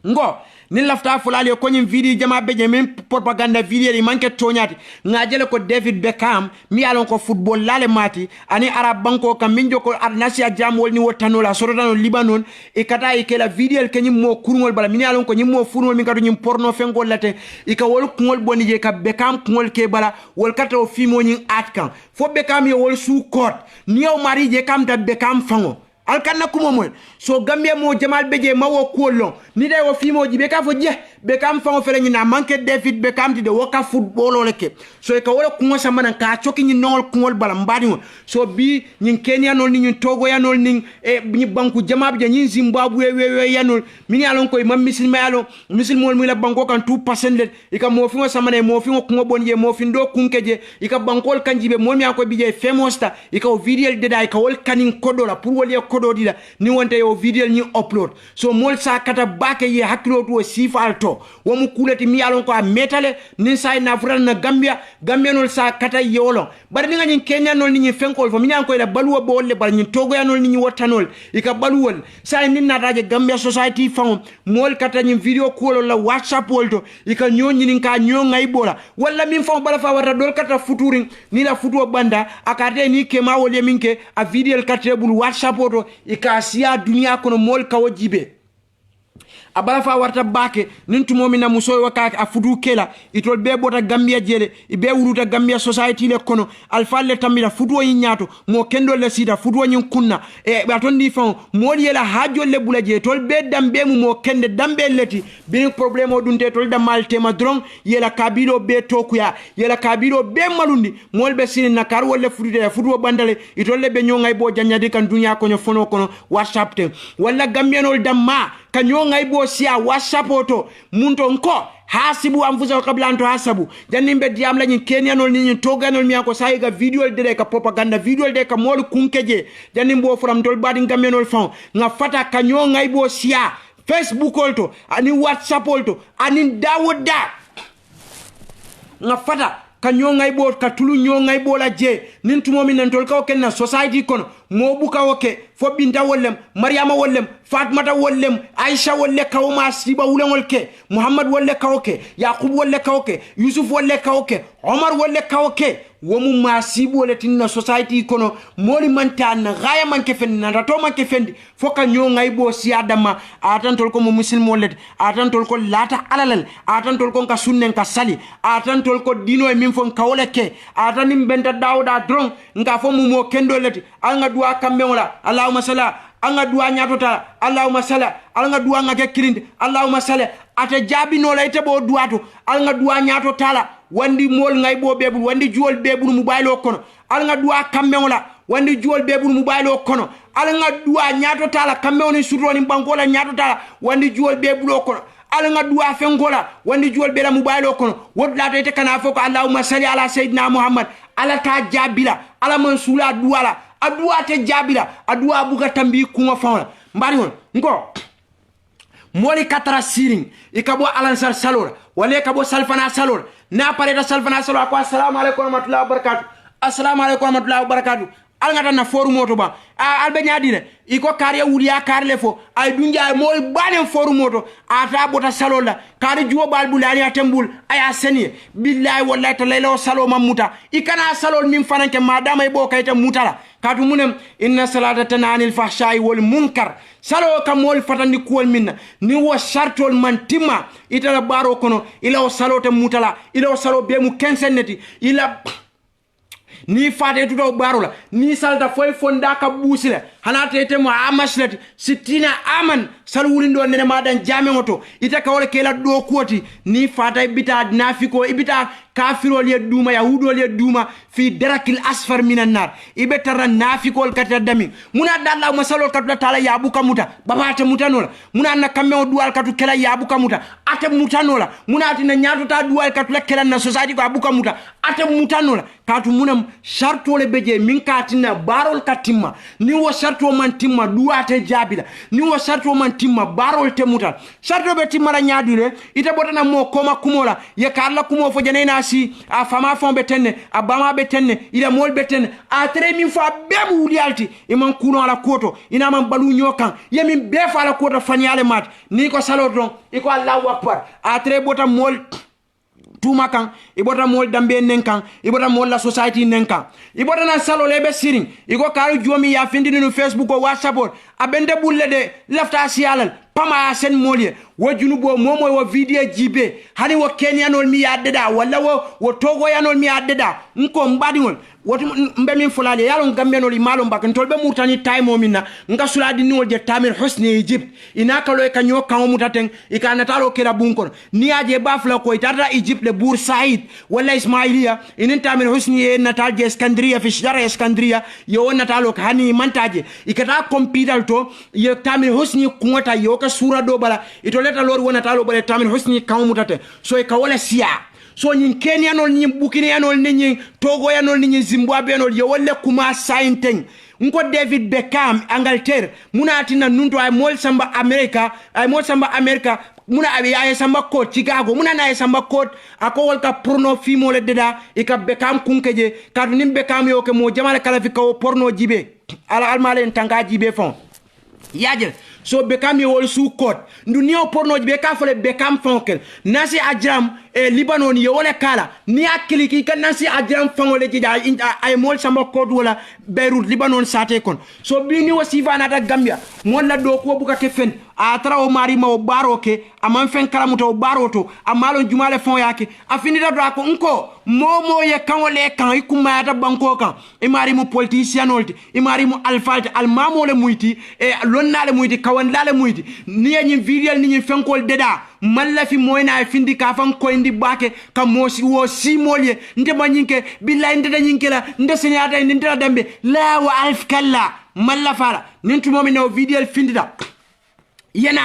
ngo ni lafta fulale ko nyim video jama beje men propaganda video di manke tonyati ngajele ko David Beckham mi alon ko football lale mati ani arab banko kam min joko arnasia jamol ni wotanola sorotano libanon e kata e kela video ke nyim mo kurngol bala mi alon ko nyim mo furngol min kadu nyim porno fengol late e ka wol kungol boni je ka Beckham kungol ke bala wol kata o fimo nyin atkan fo Beckham yo wol su court niyo mari je kam ta Beckham fango alkanna kumo mo so gambia mo jamal beje mawo kolon ni day wo fimo jibe ka fo je Beckham fango fele ni na manke David Beckham ti de woka football leke so e ka wala kungo samana ka choki ni nol kungol bala mbadi so bi nyin Kenya nol ni Togo ya nol ni e ni banku jama be nyin Zimbabwe we yanol mini alon ko mam misilma yalo misilmol mi la banko kan 2% le e ka mo fingo samana mo fingo kungo bonje mo findo kunkeje e ka bankol kanjibe mo mi ko bije famosta e ka o video de dai ka wol kanin kodola pour wol kodo dila ni wonte yo video ni upload so mol sa kata bake ye hakilo to sifal to wo mu kulati mi alon ko a metale nin say na fural na Gambia nol sa kata yolo bar ni ngani Kenya nol ni fenkol fo mi nyan ko la baluwo bo wolle bar ni Togo ya nol ni wotanol e ka baluwol say nin na daje Gambia society fam mol kata ni video call la WhatsApp wolto e ka nyoni nin ka nyongay bola walla min fam bala fa wata dol kata futuring ni la futuo banda akate ni kema wolle minke a video kata bul WhatsApp woto ika siya dunia kono mol kawo jibe abala fa warta bake nin tumo mina muso wakake a fudu kela itol be bota Gambia jele ibe wuluta Gambia society le kono alfalle tamira fudu nyato mo kendo le sida fudu nyin kunna e batondi fa moli yela hajo le bulaje tol be dambe mu mo kende dambe leti bi problème o dunte tol da malte ma dron yela kabilo be tokuya yela kabilo be malundi mol be sini nakar wolle fudu bandale itol le be nyongay bo janyadi kan dunya ko fono kono WhatsApp te wala Gambianol damma kanyo ngai bo sia WhatsApp oto munto nko hasibu amfuza kabla anto hasabu janimbe diam la nyin Kenyanol ni toganol mi ko saiga video de ka propaganda video de ka mol kunkeje janimbo from tol badi Gambianol fon nga fata kanyo ngai bo sia Facebook olto ani WhatsApp olto ani dawoda nga fata kanyo ngai bo katulu nyo ngai bo la je nin tumo min nan tol ka kenna society kono mo buka woke fo binta wollem Mariama wollem Fatmata wollem Aisha wolle kawma siba wulengol ke Muhammad wolle kawke Yaqub wolle kawke Yusuf wolle kawke Omar wolle kawke womu masibu wolle tinna society kono moli manta na gaya manke fendi na rato manke fendi foka nyonga ibo si adama atan tol ko mo muslim wolle atan tol ko lata alalal atan tol ko ka sunnen ka sali atan tol ko dino e min fon kawle ke atan nim benta dawda dron nga fo mu mo kendo leti anga duwa kambe wala Allahumma salla anga duwa nyatota Allahumma salla anga duwa nga ke kirindi Allahumma salla ata jabi no la ite bo duwato anga duwa nyato tala wandi mol ngay bo bebul wandi juwol bebul mu baylo kono anga duwa kambe wala wandi juwol bebul mu baylo kono anga duwa nyato tala kambe woni suroni bankola nyato tala wandi juwol bebulo kono alanga duwa fengola wandi juwol bela mu baylo kono wodla to ite kana foko Allahumma salli ala sayyidina Muhammad ala ta jabila ala mansula duwala adua te jabila adua buga tambi kuma fauna mbari hon nko moli katara siring ikabo alansar salora wale kabo salfana salora na pareta salfana salora ko assalamu alaikum warahmatullahi wabarakatuh assalamu alaikum warahmatullahi wabarakatuh alngata na forum moto ba albe nyaadine iko kariya wuliya karle fo ay dunja mol banen forum moto ata bota salola kari juwo balbul ani atembul aya seni billahi wallahi talayla salo mamuta ikana salol min fananke madama ibo kayta mutala katu munem inna salata tananil fahsha'i wal munkar salo kam mol fatandi kuwol minna ni wo shartol mantima itala baro kono ila o salo te mutala ila o salo be mu kensenneti ila ni fate tuto barola ni salta foy fonda ka busila hanata ite mo amashlati sitina aman salwulindo nene madan jame ngoto ita ka wala kela do koti ni fata bita nafiko ibita kafiro le duma yahudo le duma fi darakil asfar minan nar ibetara nafiko kata dami muna dalla masalo katu tala ya buka muta babata mutanola muna na kameo dual katu kela ya buka muta ate mutanola muna atina nyato ta dual katu la kela na society ko buka muta ate mutanola katu munam sharto le beje min katina barol katimma ni wo sharto man timma duate jabila ni wo sharto man timma barol te mutal sharto be timma la nyaadule ite botana mo koma kumola ye kala kumo fo janena si a fama fon be tenne a bama be tenne ila mol be tenne a tere min fa bebu wulialti e man kuno ala koto ina man balu nyokan ye min be fa ala koto fanyale mat ni ko salodron iko Allahu akbar a tere bota mol tuma kan ibota mol dambe nenkan ibota mol la society nenkan ibota na salo lebe siring iko karu jomi ya findi no Facebook o WhatsApp abende bulle de lafta sialal pama sen molye wo junubo momo wo video jibe hani wo Kenyanol mi yaddeda walla wo Togo yanol mi yaddeda nko mbadi won wotu mbe min fulale yalo Gambianol malo mbak ntolbe murtani time minna nga suladi ni wolje Tamir Husni Egypt ina kalo e kanyo kan mutaten ikana talo kela bunkon ni aje bafla ko itata Egypt le Bur Said wala Ismailia inin Tamir Husni e natalje Iskandria fi shara Iskandria yo natalo hani mantaje ikata computer to ye Tamir Husni kungota yo ka sura do bala itoleta lor wona talo bala Tamir Husni kan mutate so e ka wala siya so nyin Kenyanol nyin Burkinayanol nyin Togo yanol nyin Zimbabwe yanol ye wolle kuma sainteng nko David Beckham Angleterre muna atina nunto ay mol samba America muna abi ay samba ko Chicago muna na ay samba ko ako wolka porno film le deda e ka Beckham kunkeje ka nim Beckham yo ke mo jamal kala fi ko porno jibe ala almale tanga jibe fon yaje so bekam ye wol su court dunia porno be ka fole bekam fonkel nasi ajram libanon ye wole kala ni akiliki kan nasi ajram fangole jida ay mol sama code wala beirut libanon sate kon so bini wasifa nata gambia mon la do ko buka ke fen a tara o mari ma o baro ke aman fen kalamuta o baroto amalo jumale fon yake afinida do ko nko momo ye kanole kan ikuma ta banko kan imari mu politicien olti imari mu alfalti almamo le muyti e lonnale muyti kawandale muyti ni nyi video ni fenkol deda malla fi moyna findi ka fan ko indi bake ka mosi wo si molye nde manyinke billahi nde nyinkela nde senyata nde dambe la wa alf kalla malla fala nintu momi no video findida yana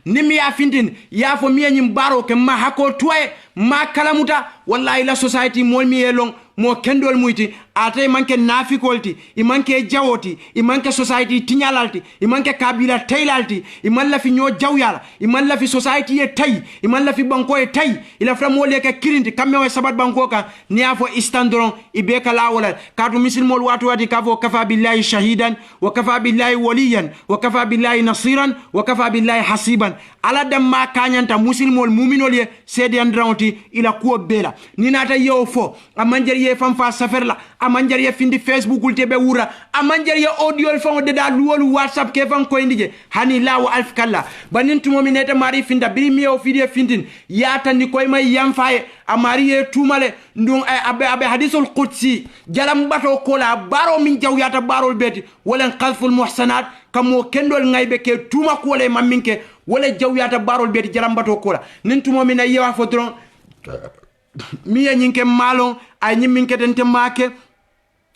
nimi ya findin ya fo mi nyim baro ke ma hako toy ma kalamuta wallahi la society mol mi yelong mo kendol muyti ate manke nafikolti i manke jawoti i manke society tinyalalti i manke kabila taylalti i malla fi nyo jawyala i malla fi society e tay i malla fi banko e tay ila fra mol ke kirinti kamme o sabat banko ka ni afo istandron i be kala wala kadu misil mol watu wati kafo kafa billahi shahidan wa kafa billahi waliyan wa kafa billahi nasiran wa kafa billahi hasiban ala damma kanyanta musil mol muminol ye sedi andranti ila ko bela ni nata yew fo amanjeri ye fam fa saferla amanjari ya findi Facebook ulte be wura amanjari ya audio fa de da luwolu WhatsApp ke fan ko indije hani lawo alf kala banin tumo mineta mari finda biri mi o fidi findin ya tandi koy may yam faye amari e tumale ndung abe hadithul qudsi jalam bato kola baro min jaw yata barol beti wala qalful muhsanat kamo kendol ngaybe ke tuma ko le maminke wala jaw yata barol beti jalam bato kola nin tumo min yewa fotron mi nyinke malon ay nyiminke tente make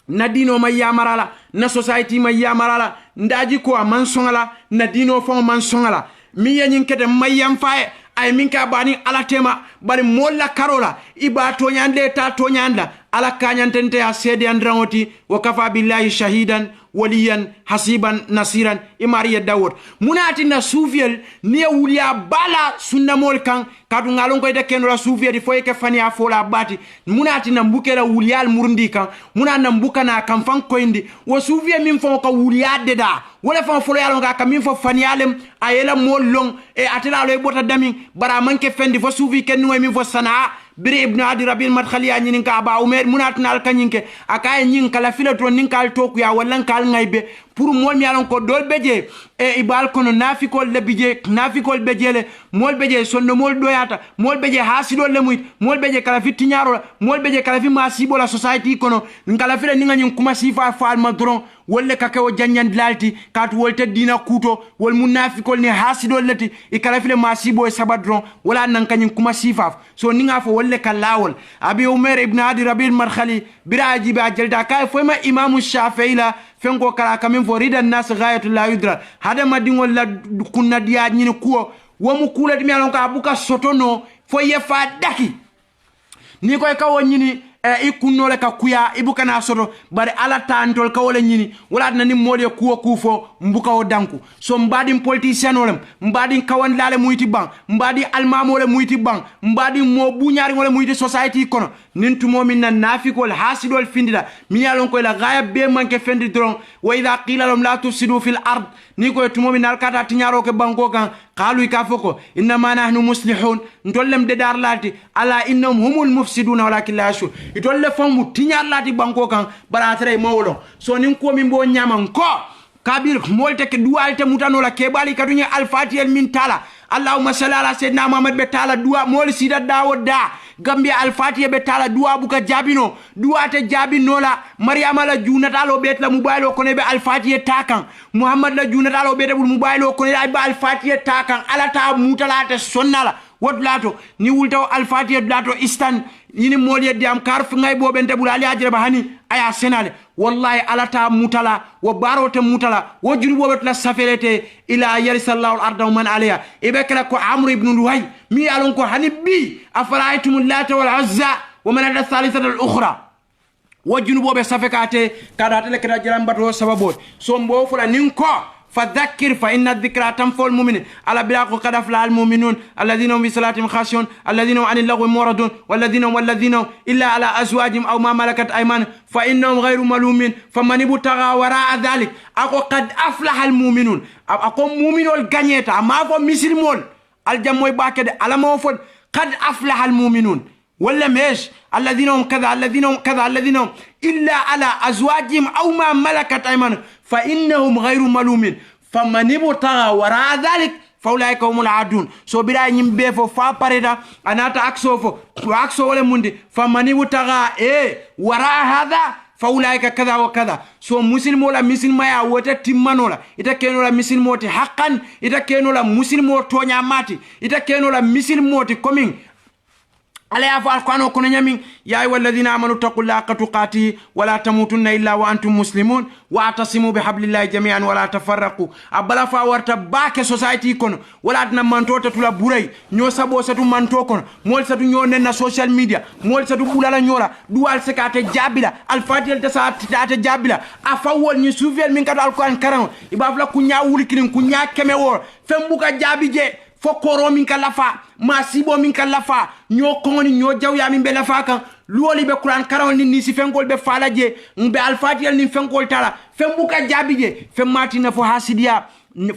na dino ma yamarala na society ma yamarala ndaji ko man songala na dino fon man songala mi yenyin kede mayam fae ay minka bani ala tema bari molla karola iba to nyande ta to nyanda ala kanyantente ya sedi andranoti wa kafa billahi shahidan waliyan hasiban nasiran imariya dawud munati na sufiel ni wuliya bala sunnamol kan kadu ngalon koy de kenora sufiel di foye ke fani afola bati munati na mbukela wuliyal murundi kan muna na mbukana kan fan koyndi wo sufiel min fon ka wuliya deda wala fan folo yalon ka min fo fani alem ayela mollong e atela lo e bota damin bara manke fendi fo sufi ken no min fo sanaa biri ibn adi rabil madkhali ya nyinin ka ba umer munatna al kanyinke akay nyin kala filatron nin kal toku ya wallan kal ngaybe pour mol mi alon ko dol beje e ibal kono nafikol le bije nafikol bejele mol beje sonno mol doyata mol beje hasido le muy mol beje kala fi tinyaro mol beje kala fi masibo la society kono ngala file ninga nyin kuma sifa fal madron wolle kake o janyan lalti kat wolte dina kuto wol munafikol ne hasido leti e kala file masibo e sabadron wala nan kanyin kuma sifa so ninga fo wolle kalawol abi umer ibn adi rabil markhali biraji ba jelda kay fo ma imam shafi'i la fenko kala kamin fo ridan nas ghayatul la yudra hada madingol la kunna diya nyini kuo womu kulati mi alon ka buka sotono fo yefa daki ni koy kawo nyini ikunno le ka kuya ibuka na soto bari ala tantol ka wala nyini wala na ni mole kuwo kufo mbuka o danku so mbadi politicien olem mbadi kawan lale muyti bang mbadi almamo le muyti bang mbadi mo buñari wala muyti society kono nintu momin na nafikol hasidol findida mi yalon ko la gaya be manke fendi dron wa idha qila lahum la tufsidu fil ard ni ko tumomin alkata tinyaro ke banko kan qalu ka foko inna ma nahnu muslihun ntollem de dar lati ala innahum humul mufsiduna walakin la yashur itolle famu tinyar lati banko kan bara tere mawlo so nin ko min bo nyama ko kabir molte ke duwalte mutano la kebali katunya al-fatihal min tala allahumma salli ala sayyidina muhammad be tala duwa mol sida dawoda gambia al-fatiha be tala duwa buka jabino duwate jabino la maryama la junata lo bet la mubaylo ko ne be al-fatiha takan muhammad la junata lo bet bul mubaylo ko ne be al-fatiha takan ala ta mutalate sonnala wodlato ni wultaw al-fatiha blato istan yini moliye diam karf ngay boben debul ali ajraba hani aya senale wallahi alata mutala wa barote mutala wo juri bobet la safelete ila yarisallahu al-arda man alayha ibekala ko amr ibn luhay mi alon ko hani bi afara'aytum lata wal uzza wa man al-thalithata al-ukhra wo juri bobe safekate kada tele kada jaram bato sababo so mbo fula ninko فذكر فإن الذكرى تنفع المؤمنين على بلاغ قد أفلح المؤمنون الذين هم في صلاتهم خاشعون الذين هم عن اللغو معرضون والذين هم إلا على أزواجهم أو ما ملكت أيمانهم فإنهم غير ملومين فمن ابتغى وراء ذلك أكو قد أفلح المؤمنون أكو مؤمنون غنيتا ما فو مسلمون الجموي باكد على ما فو قد أفلح المؤمنون ولا مش الذين هم كذا الذين هم إلا على أزواجهم أو ما ملكت أيمانهم فإنهم غير ملومين فمن ابتغى وراء ذلك فأولئك هم العادون سو بلا نيمبي فو فا باريدا أناتا أكسو ولا موندي فمن ابتغى وراء هذا فأولئك كذا وكذا سو مسلم ولا مسلم يا وتا تيمانولا إذا كانوا لا مسلم موتي حقا إذا كانوا لا مسلم موتو نياماتي إذا كانوا لا مسلم موتي كومين على أفعال قانون كنا يمين يا أيها الذين آمنوا اتقوا الله حق تقاته ولا تموتن إلا وأنتم مسلمون واعتصموا بحبل الله جميعا ولا تفرقوا أبلا فاورت باك سوسايتي كون ولا تنمانتو تطلع بوري نيو سابو ستو مانتو كون مول ستو نيو ننا سوشيال ميديا مول ستو بولا نيولا دوال سكات جابلا الفاتيل تسات جابلا أفاول ني سوفيل من كدو القرآن كرام يبافلا كنيا ولكرين كنيا كميور فمبوكا جابي جي fokoro min kalafa masibo min kalafa nyo kongoni nyo jawya min be lafa kan luoli be Quran karawol ni si fengol be falaje mbe alfatiyal ni fengol tala fembuka jabije femmati na fo hasidia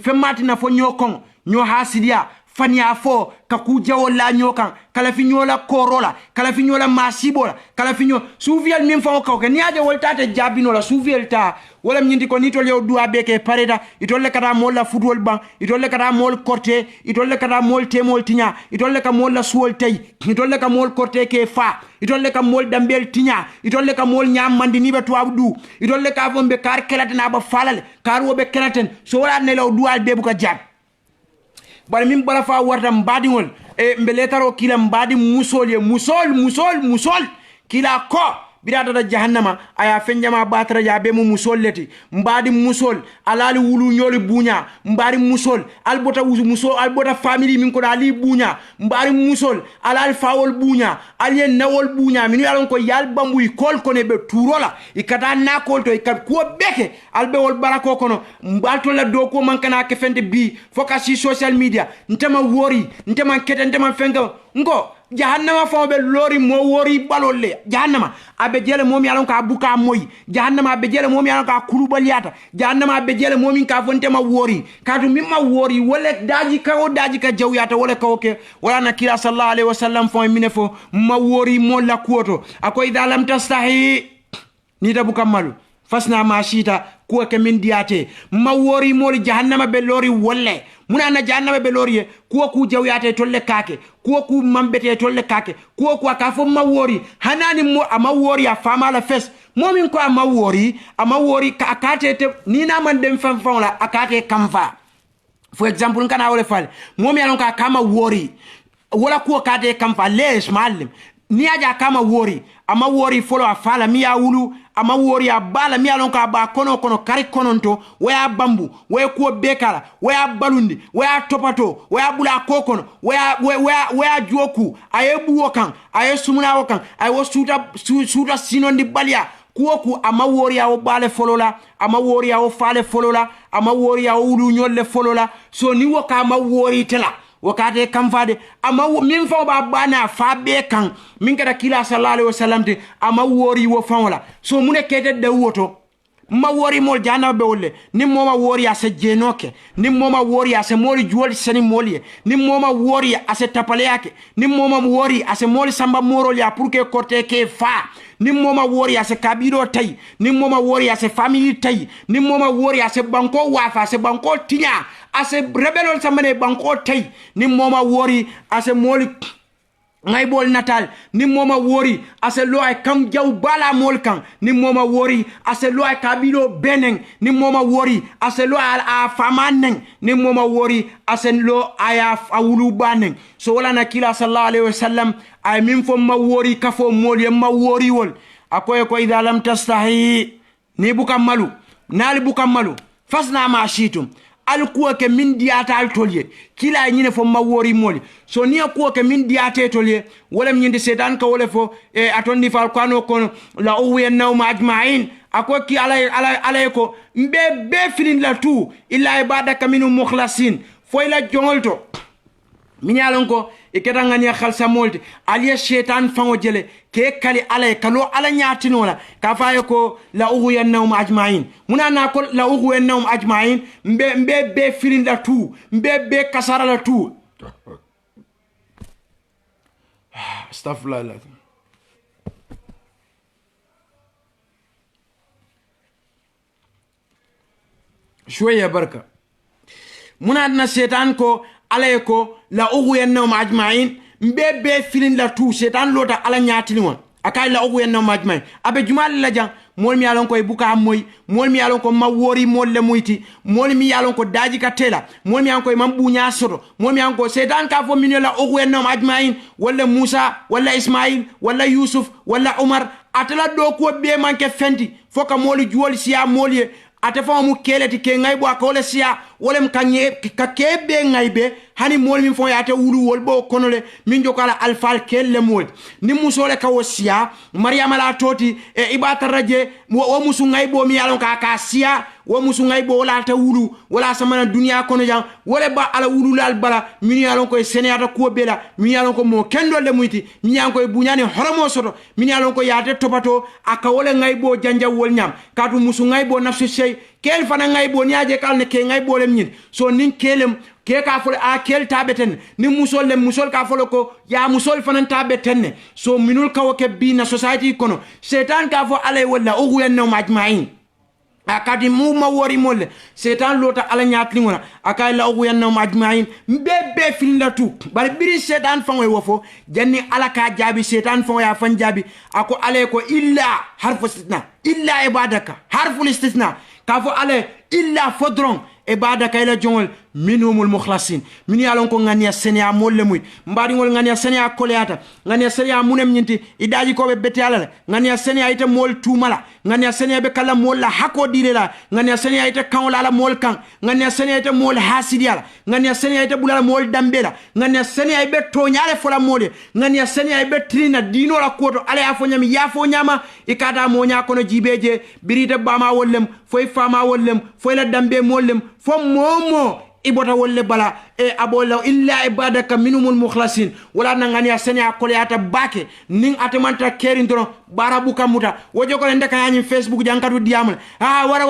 femmati na fo nyokon nyo hasidia fania fo kaku jawola nyokan kala fi nyola korola kala fi nyola masibola kala fi nyo suviel min fo kawke ni aje woltate jabino la suviel ta wala nyindi ko nitol yow duwa beke pareta itolle kata mol la football ban itolle kata mol korte itolle kata mol temol tinya itolle ka mol la suol tay itolle ka mol korte ke fa itolle ka mol dambel tinya itolle ka mol nyam mandi ni be tuwa du itolle ka fombe kar kelatena ba falal kar wobe kelaten so wala ne law duwal bebu ka jab bari min bala fa warta mbadiwol mbeletaro kila mbadi musol kila ko birata da jahannama aya fenjama batara ya be mu musolleti mbadi musol alali wulu nyoli bunya mbari musol albota musol albota family min ko dali bunya mbari musol alal fawol bunya alien nawol bunya min yalon ko yal bambu kol ko ne be turola ikata na kol to ikat ko beke albe wol barako kono mbalto la do ko man kana ke fende bi focus social media ntema wori ntema kete ntema fenga ngo jahannama fawbe lori mo wori balolle jahannama abe jele momi alon ka buka moy jahannama abe jele momi alon ka kulubaliata jahannama abe jele momi ka fonte ma wori kadu mimma wori wala daji ka jawyata wala kawke wala nakira sallallahu alaihi wasallam fo minefo ma wori mo la kuoto akoy dalam tastahi ni da buka malu fasna ma shita ko ke min diate ma wori mo jahannama be lori wolle muna na jahannama be lori ko ku jawyate tolle kake ko ku mambete tolle kake ko ku aka fo mawori hanani mo amawori afama la fes momin ko amawori ka akate te ni na man dem fam la akate kamfa for example kana wole fal momi alon ka kama wori wala ko akate kamfa les malim ni aja kama wori amawori folo afala mi ya wulu ama wori abala mi alon ka ba kono kari kononto waya bambu waya ko bekala waya balundi waya topato waya bula kokono waya joku ayebu wokan aye sumuna wokan ay wo suta sinondi balia kuoku ama wori awo bale folola ama wori awo fale folola ama wori awo wulu nyolle folola so ni woka ama wori tela wakate kamfade ama min fa ba bana fa be kan min kada kila sallallahu alaihi wasallam te ama wori wo fawla so mune kete de woto ma wori mol jana be wolle ni moma wori ase jenoke ni moma wori ase moli juwol seni moli ni moma wori ase tapale yake ni moma wori ase moli samba moro ya pour que korte ke fa ni moma wori ase kabiro tay ni moma wori ase family tay ni moma wori ase banko wafa ase banko tinya ase rebelol samane banko tay ni moma wori ase moli ngay bol natal ni moma wori ase lo ay kam jaw bala mol kan ni moma wori ase lo ay kabilo beneng ni moma wori ase lo a famaneng ni moma wori ase lo aya awulu baneng so wala na kila sallallahu alaihi wasallam ay min fo ma wori kafo mol ma wori wol akoy ko idha lam tastahi ni bukam malu nali bukam malu fasna ma shitum alkuwa ke min diata al tolye kila nyine fo mawori moli so ni akuwa ke min diate tolye wala nyinde setan ka wala fo atondi fal kwano kono la uwi naw ma ajma'in ako ki ala ko mbe be filin la tu illa ibadaka minhum mukhlasin fo ila jongolto min yalon ko e keta ngani khalsa molti aliya shaytan fango jele ke kali ala kalo ala nyatinola ka faye ko la ughiyannahum ajma'in munana ko la ughiyannahum ajma'in mbe be filin la tu mbe be kasara la tu astaghfirullah شويه بركه منادنا شيطان كو عليكو لا اغوينهم اجمعين مبي فيلين لا تو شيطان لوتا على نياتي وون akay la oguyenno majmay abe jumal la jang mol mi yalon koy buka moy mol mi yalon ko ma wori mol le muyti mol mi yalon ko daji ka tela mol mi yalon koy mam buña soto mol mi yalon ko setan ka fo min la oguyenno majmain wala Musa wala Ismail wala Yusuf wala Umar atala do ko be manke fenti foka moli juwol siya moli ate fa mu keleti ke ngay bo akole siya wolem kanye ka kebe ngay be hani mol min fo ya te wulu wol bo konole min jokala alfal kelle mol ni musole ka wosiya maryama la toti e ibata raje wo musu ngay bo mi yalon ka siya wo musu ngay bo wala ta wulu wala samana dunya kono jang wole ba ala wulu lal bala min yalon ko seniyata ko bela min yalon ko mo kendo le muyti min yalon ko bunyani horomo soto min yalon ko yaate topato aka wole ngay bo janja wol nyam katu musu ngay bo nafsu sey kel fana ngay bo nyaaje kal ne ke ngay bo lem nyin so nin kelem ke ka fole a kel tabeten ni musol le musol ka fole ko ya musol fana tabeten so minul ka woke bi na society kono setan ka fo alay wala ugu yanno majma'in akadi mu ma wori molle setan lota ala nyatli ngona akay la ugu yanno majma'in mbebe fin la tu bar biri setan fangoy wofo janni ala ka jabi setan fangoy ya fan jabi ako alay ko illa harfu istisna illa ibadaka harfu istisna ka fo alay illa fodron ibadaka ila jongol minhumul mukhlasin min yalon ko ngania senia molle muy mbadi ngol ngania senia koleata ngania senia munem nyinti idaji ko be betala ngania senia ite mol tumala ngania senia be kala mol la hako direla ngania senia ite kanwala la mol kan ngania senia ite mol hasidiala ngania senia ite bulala mol dambela ngania senia be tonyale fola mole ngania senia be trina dino la koto ale afo nyami yafo nyama ikata monya kono jibeje birite bama wollem foy fama wollem foy la dambe mollem fo momo ibota wolle bala e abola illa ibadaka minumul mukhlasin wala nangani asene akole ata bake ning atemanta kerin tono barabu kamuta wojo ko ndeka yani Facebook jankatu diamul wara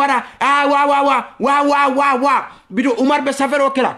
wa bido Umar be safero kala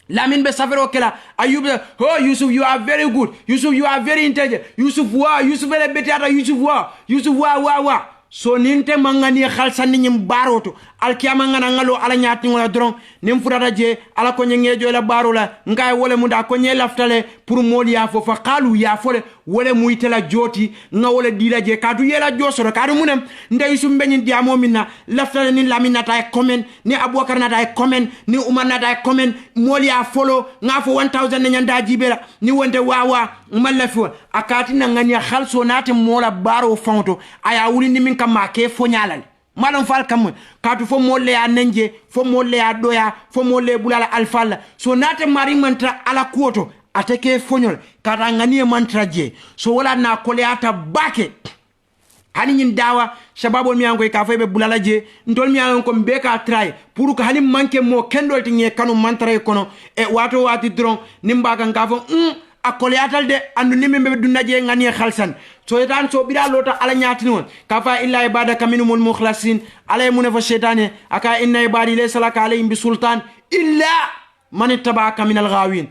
Lamin be safero kala Ayub oh Yusuf you are very good Yusuf you are very intelligent Yusuf ele betiata Yusuf wa so ninte mangani khalsani nyim baroto alkiyama ngana ngalo ala nyati ngola dron nim furata je ala ko ngejo la barola ngay wole munda ko nye laftale pour moli ya fo fa qalu ya fole wole muytela joti nga wole dila je kadu yela josoro kadu munem ndey sum beñin diamo minna laftale ni lamina tay comment ni abubakar na tay comment ni umar na tay comment moli ya folo nga fo 1000 ne nyanda jibela ni wonte wawa malafu akati na ngani khalso nate mola baro fonto aya wuli ni min kama ke fo nyalal malon fal kam katu fo molle ya nenje fo molle ya doya fo molle bulala alfal so nate mari mantra ala kuoto ateke fonyol kata ngani mantra je so wala na koleata bake hani nyin dawa shababo mi ango ka febe bulala je ndol mi ango mbe ka try pour ko hani manke mo kendol tinye kanu mantra kono e wato wati dron nimba kan ka fo akoleatal de andu nimbe be dunnaje ngani khalsan so etan so bida lota ala nyatini won kafa illa ibadaka minumul mukhlasin alay munfa shaytane aka inna ibadi laysa laka alayhim bisultan illa man ittaba'aka minal ghawin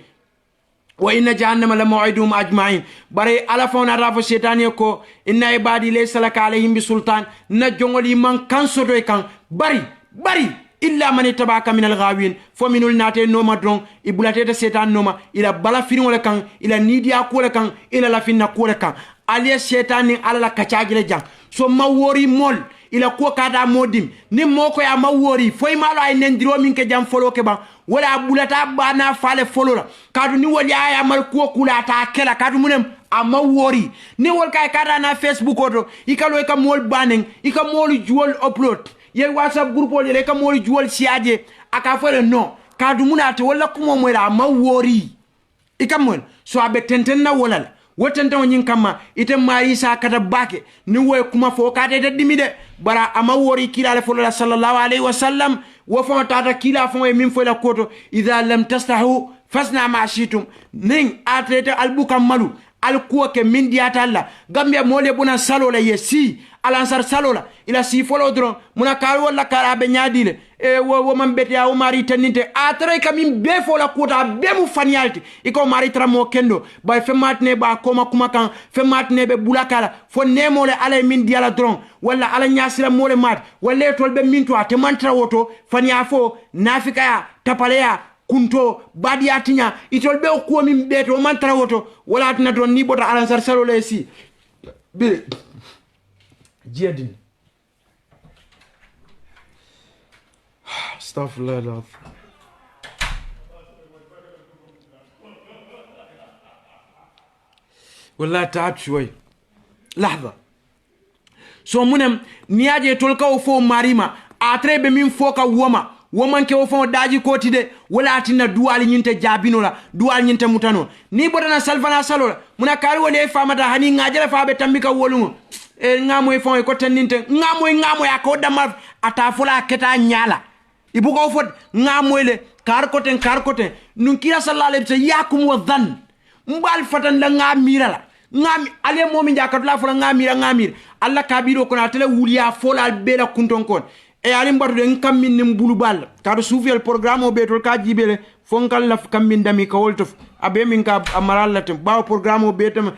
wa inna jahannama la maw'iduhum ajma'in bare ala fawna rafa shaytane ko inna ibadi laysa laka alayhim bisultan na jongoli man kan sodo kan bari illa man tabaka min al-ghawin fo minul nate noma dron ibulate setan noma ila bala firin wala kan ila nidia ko le kan ila la finna ko le kan ali setan ni ala la kacajile jang so mawori mol ila ko kada modim ni moko ya mawori foy malo ay nendiro min ke jam folo ke ba wala bulata bana fale folo la kadu ni wali aya mal ko kula ta kela kadu munem ama wori ni wol kay kada na Facebook oto ikalo ka mol banen ika mol juol upload ye WhatsApp group o le ka moli juol siaje aka fere no kadu munate wala kuma mwera ma wori ikamon so abe tenten na wala wotanta nyin kama ite mari sa kata bake ni woy kuma fo kate te dimide bara ama wori kila fo sallallahu alaihi wasallam wo fo tata kila fo e min fo la koto idha lam tastahu fasna ma shitum ning atete albuka malu alkuwa ke min diata alla gambia mole buna salo la yesi alansar salo la ila si folo dron muna kal wala kala be nyaadile e wo man bete ya o mari taninte atre kamin be fo la kota be mu fanialti iko mari tramo kendo bay fe matne ba koma kuma kan fe matne be bulakala fo nemole ala min diala dron wala ala nyasira mole mat wala tol be min to ate mantra woto fania fo nafika ya tapale ya kunto badi atinya itol be ko min beto man trawoto wala atina don ni bota alansar salo le si bi jedin astaghfirullah والله تعبت شوي لحظة سو منم نياجي تولكا فو ماريما اتري بمين فوكا وما woman ke wo fon daji koti de wala atina duwal nyinte jabino la duwal nyinte mutano ni bodana salfana salola muna kari wole famata hani ngajala fa be tambika wolungo e ngamo e fon e ko taninte ngamo ya ko damal ata fula keta nyala ibu ko fot ngamo le kar koten nun kira sallallahu alaihi wasallam yakum wa dhann mbal fatan la ngamira la ngami ale momi jakatula fula ngamira alla kabiro ko na tele wuliya fola bela kunton kon e alim batu den kammin nim bulubal kadu soufel programme o betol ka jibele fonkal la kammin dami ka woltof abe min ka amaral latem baw programme o betam